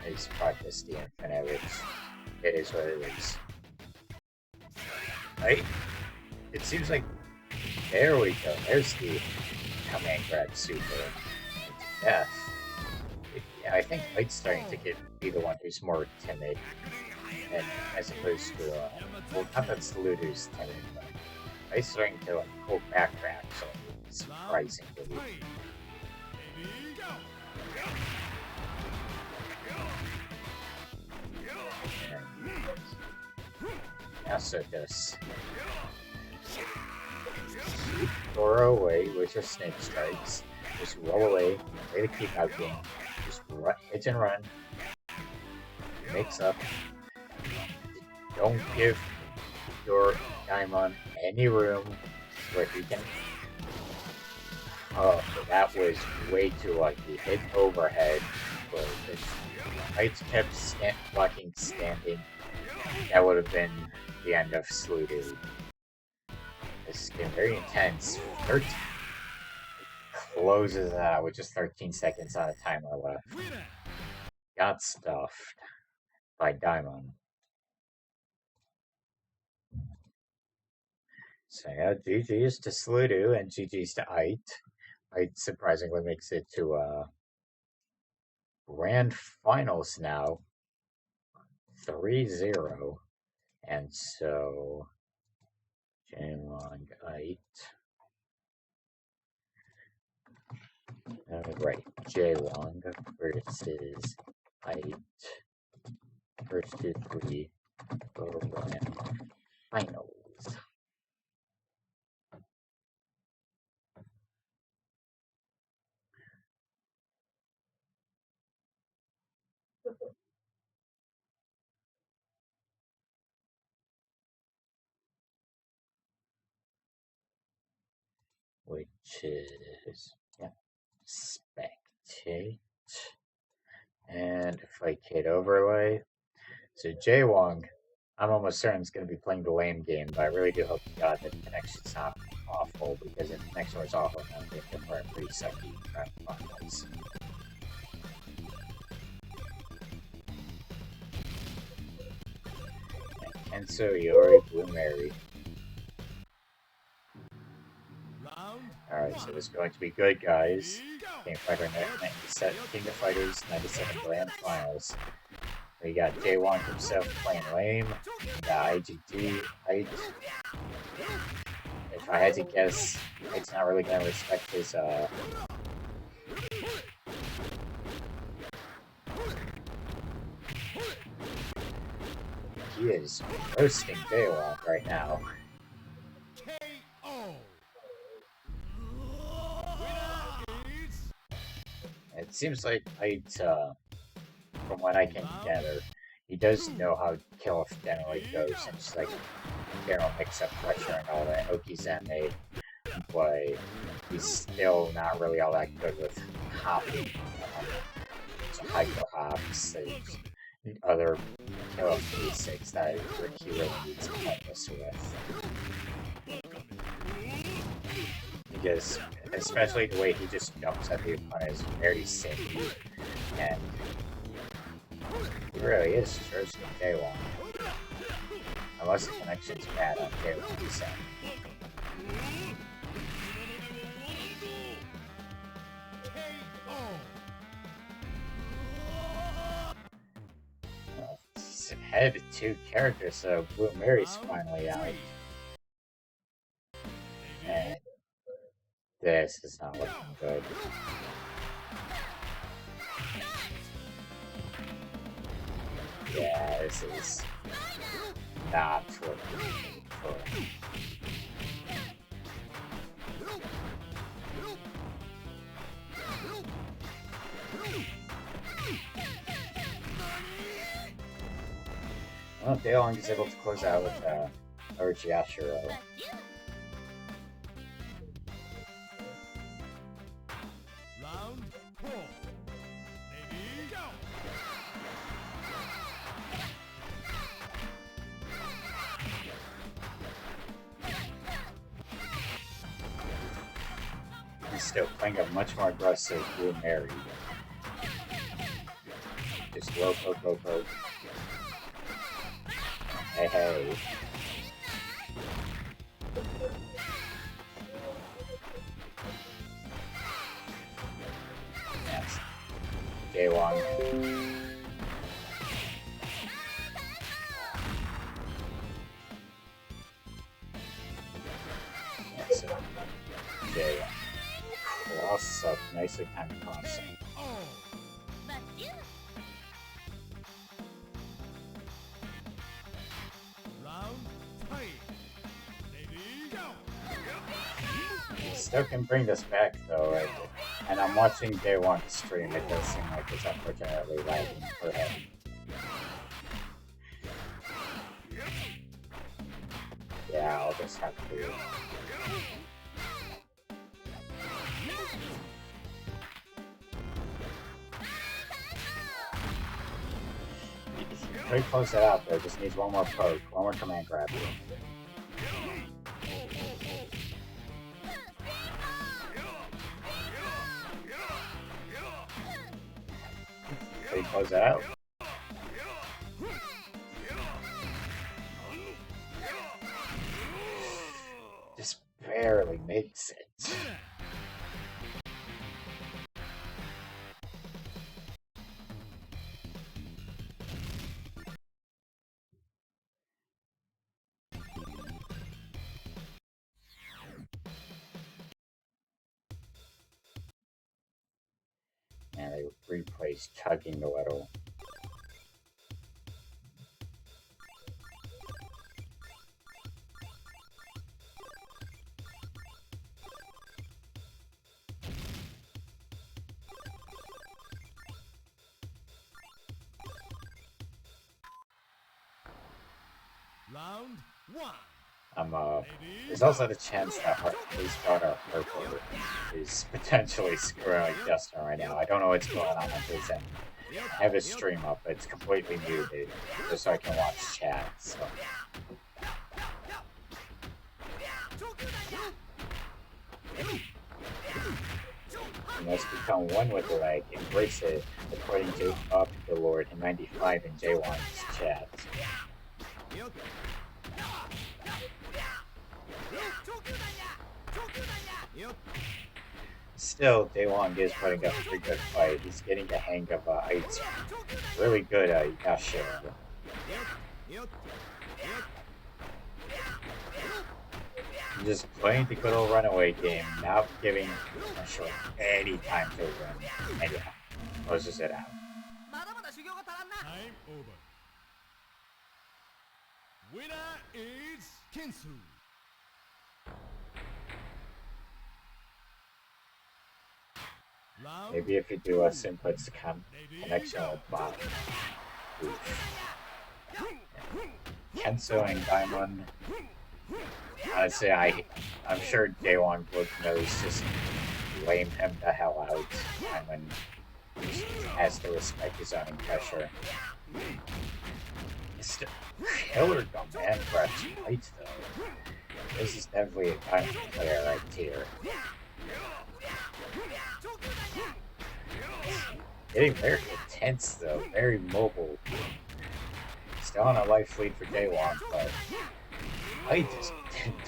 Speaker 1: has practiced the infinite, which it is what it is. Right? It seems like, there we go, there's the command grab super. Yeah. Yeah, I think Light's starting to be the one who's more timid, and as opposed to, well, not that Sludu's timid, but Light's starting to like pull back actually, surprisingly. Also just throw away with your snake strikes, just roll away, way to keep out game, just hit and run, mix up, don't give your Daimon any room where he can. Oh, that was way too lucky. Hit overhead, but the Knights kept blocking standing. That would have been the end of Sludu. This is getting very intense. 13 closes out with just 13 seconds on a timer left. Got stuffed by Daimon. So yeah, GG's to Sludu and GG's to Ait. Ait surprisingly makes it to grand finals now. 3-0. And so JWonggg 8. Right, JWonggg versus 8. First to 3 Grand Finals. Which is, yeah, spectate. And if I hit overlay, so JWonggg, I'm almost certain it's going to be playing the lame game, but I really do hope to God that the connection's not awful, because if the connection was awful, then I think they're pretty sucky crap finals. And so Iori, Blue Mary. Alright, so this is going to be good, guys. King of Fighters 97 Grand Finals. We got JWonggg himself playing lame. We got IGT, Height. If I had to guess, Height's not really going to respect his, he is roasting JWonggg right now. It seems like Height, from what I can gather, he does know how kill generally goes, and it's like general mix-up pressure and all that. Okizeme, but he's still not really all that good with hopping. Hyper hops, and other kill basics that he really needs to practice with. Because, especially the way he just jumps at the opponent is very samey, and he really is just roasting JWonggg. Unless the connection's bad on JWongg's end. Head 2 characters, so Blue Mary's finally out. And this is not looking good. Yeah, this is not looking good. Well, JWonggg is able to close out with Orochiashiro.
Speaker 2: Round 4. Ready, go!
Speaker 1: He's still playing a much more aggressive Blue Mary. Just low poke. Hey. Yes. JWonggg. Yeah, so JWonggg. Cross up, nicely timed crossing. Still can bring this back though, right? And I'm watching JWonggg stream. It does seem like it's unfortunately lagging for him. Yeah, I'll just have to. Pretty close it out though. Just needs one more poke, one more command grab. Pretty close it out. Just barely makes it. replay's chugging a little.
Speaker 2: Round one.
Speaker 1: There's also the chance that his daughter Harper is potentially screwing Justin right now. I don't know what's going on his end. I have his stream up, but it's completely muted, just so I can watch chat, so. You must become one with the leg, embrace it, according to Up the Lord in 95 in JWongg's chat. Still, JWonggg is putting up a pretty good fight. He's getting the hang of it's really good at Yashiro. Just playing the good old runaway game, not giving Yashiro any time to win. And yeah, closes it out.
Speaker 2: Time over. Winner is Kinsu.
Speaker 1: Maybe if you do a Simplex connection with Bob. Kenzo and Diamond. Honestly, I'm sure JWonggg knows just lame him the hell out. Diamond has to respect his own pressure. It's still killer command grabs right though. This is definitely a Diamond player right here. Getting very intense though, very mobile. Still on a life lead for JWonggg, but I just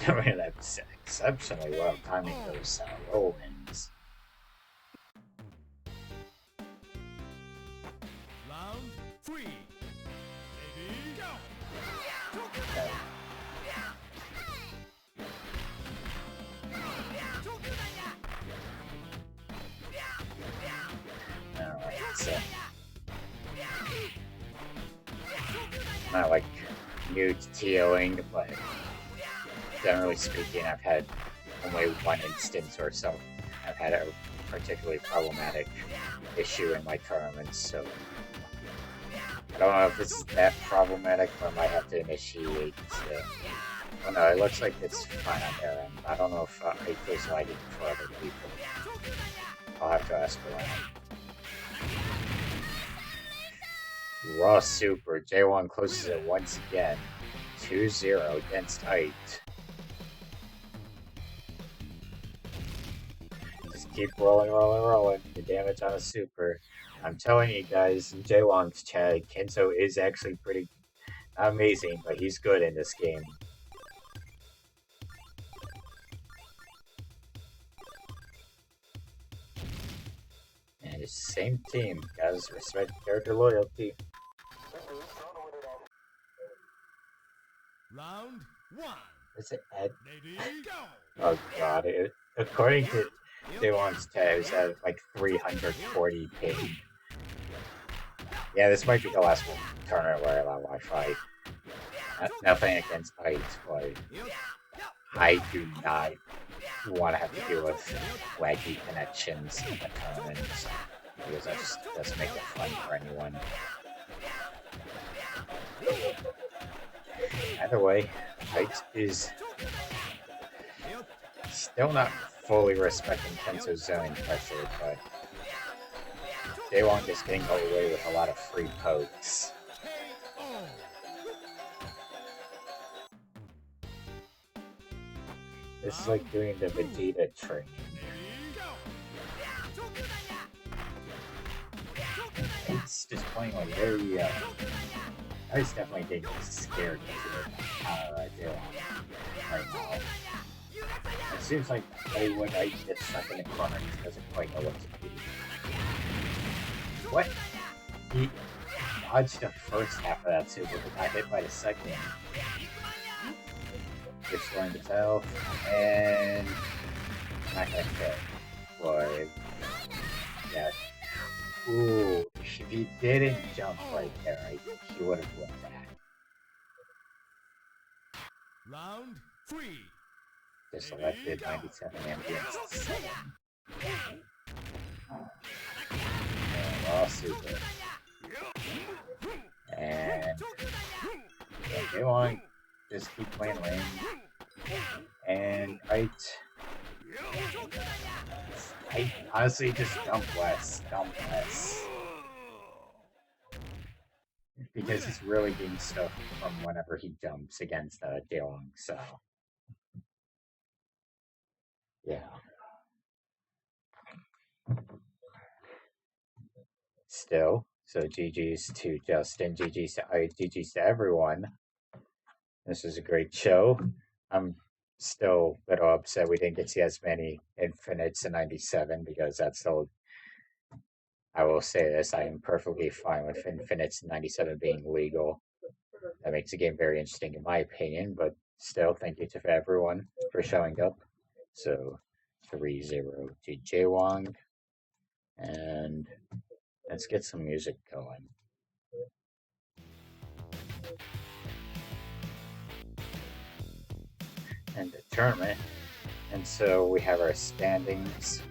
Speaker 1: doing that exceptionally well, timing those roll-ins.
Speaker 2: Round three. Ready, go.
Speaker 1: Okay. Alright, so not like new to TOing, but generally speaking, I've had only one instance or so. I've had a particularly problematic issue in my tournaments, so I don't know if it's that problematic, or I might have to initiate. Oh no, it looks like it's fine on their end. I don't know if it was lagging for other people. I'll have to ask around. Raw Super. JWonggg closes it once again. 2-0 against Ite. Just keep rolling. The damage on a Super. I'm telling you guys, in JWongg's chat, Kenzo is actually pretty not amazing, but he's good in this game. And it's the same team. Guys, respect character loyalty.
Speaker 2: Round one.
Speaker 1: Is it Ed?
Speaker 2: Ready, go.
Speaker 1: Oh god, according to JWongg's chat, it's at like 340 ping. Yeah, this might be the last tournament where I allow Wi-Fi. Nothing against Ite, but I do not want to have to deal with wacky connections in the tournaments, because that just doesn't make it fun for anyone. Either way, Ite is still not fully respecting Kenzo's zoning pressure, but JWonggg is getting away with a lot of free pokes. This is like doing the Vegeta training. It's just playing like very, I was definitely getting scared to how I do right now. It seems like when I get stuck in the corner, he doesn't quite know what to do. What? He dodged the first half of that super, but got hit by the second. Destroying himself, and not gonna hit. But yeah. Ooh. he didn't jump right there, I think he would have won that.
Speaker 2: Round 3.
Speaker 1: Just selected 97 ambience 7. And raw super. And JWonggg just keep playing lane. And I honestly just dump less. Because he's really getting stuff from whenever he jumps against JWonggg, so yeah. Still, so GG's to Justin, GG's to everyone. This was a great show. I'm still a little upset we didn't get to see as many infinites in 97 because that's still. I will say this: I am perfectly fine with infinites in 97 being legal. That makes the game very interesting, in my opinion. But still, thank you to everyone for showing up. So 3-0 to JWonggg, and let's get some music going. And the tournament. And so we have our standings.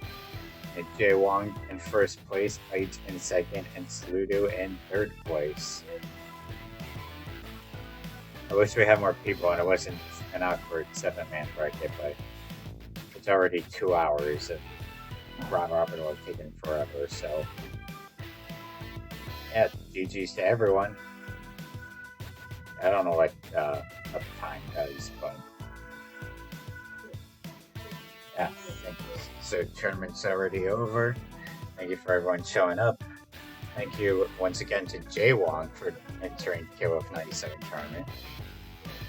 Speaker 1: And JWonggg in first place, Lich in second, and Sludo in third place. I wish we had more people and it wasn't an awkward 7-man bracket, but it's already 2 hours and round robin will have taken forever, so yeah, GG's to everyone. I don't know what uptime does, but yeah, thank you. So tournament's already over. Thank you for everyone showing up. Thank you once again to JWonggg for entering KOF 97 tournament.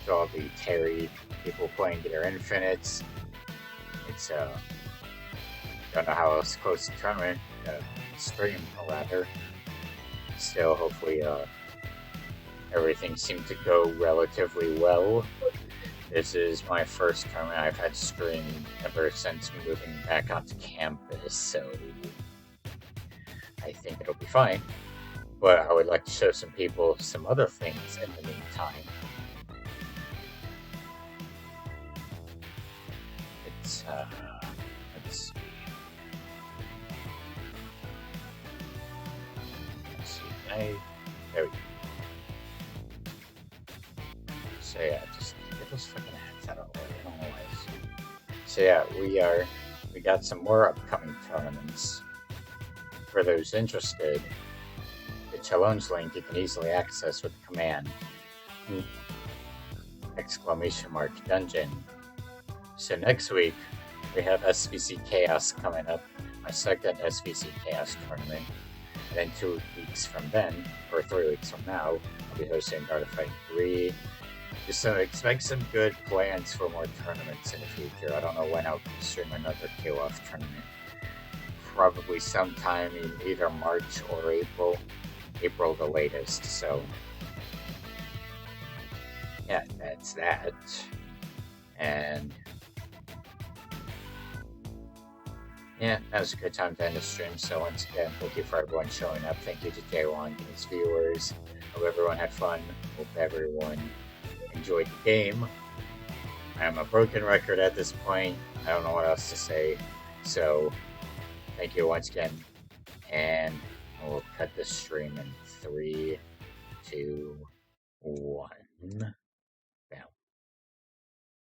Speaker 1: To all the Terry people playing their infinites. It's don't know how else close the tournament stream rather. Still, hopefully, everything seemed to go relatively well. This is my first tournament I've had stream ever since moving back onto campus, so I think it'll be fine. But I would like to show some people some other things in the meantime. It's let's see. There we go. So yeah, just get those freaking hats out of the way. I don't know why. So yeah, we got some more upcoming tournaments. For those interested, the Challonge link you can easily access with the command !dungeon. So next week we have SVC Chaos coming up, my second SVC Chaos tournament. And then 2 weeks from then, or 3 weeks from now, I'll be hosting Art of Fighting 3. Just expect some good plans for more tournaments in the future. I don't know when I'll stream another KOF tournament. Probably sometime in either March or April. April the latest, so yeah, that's that. And yeah, that was a good time to end the stream. So once again, thank you for everyone showing up. Thank you to JWonggg and his viewers. Hope everyone had fun. Hope everyone enjoyed the game. I am a broken record at this point. I don't know what else to say. So thank you once again. And we'll cut this stream in 3, 2, 1.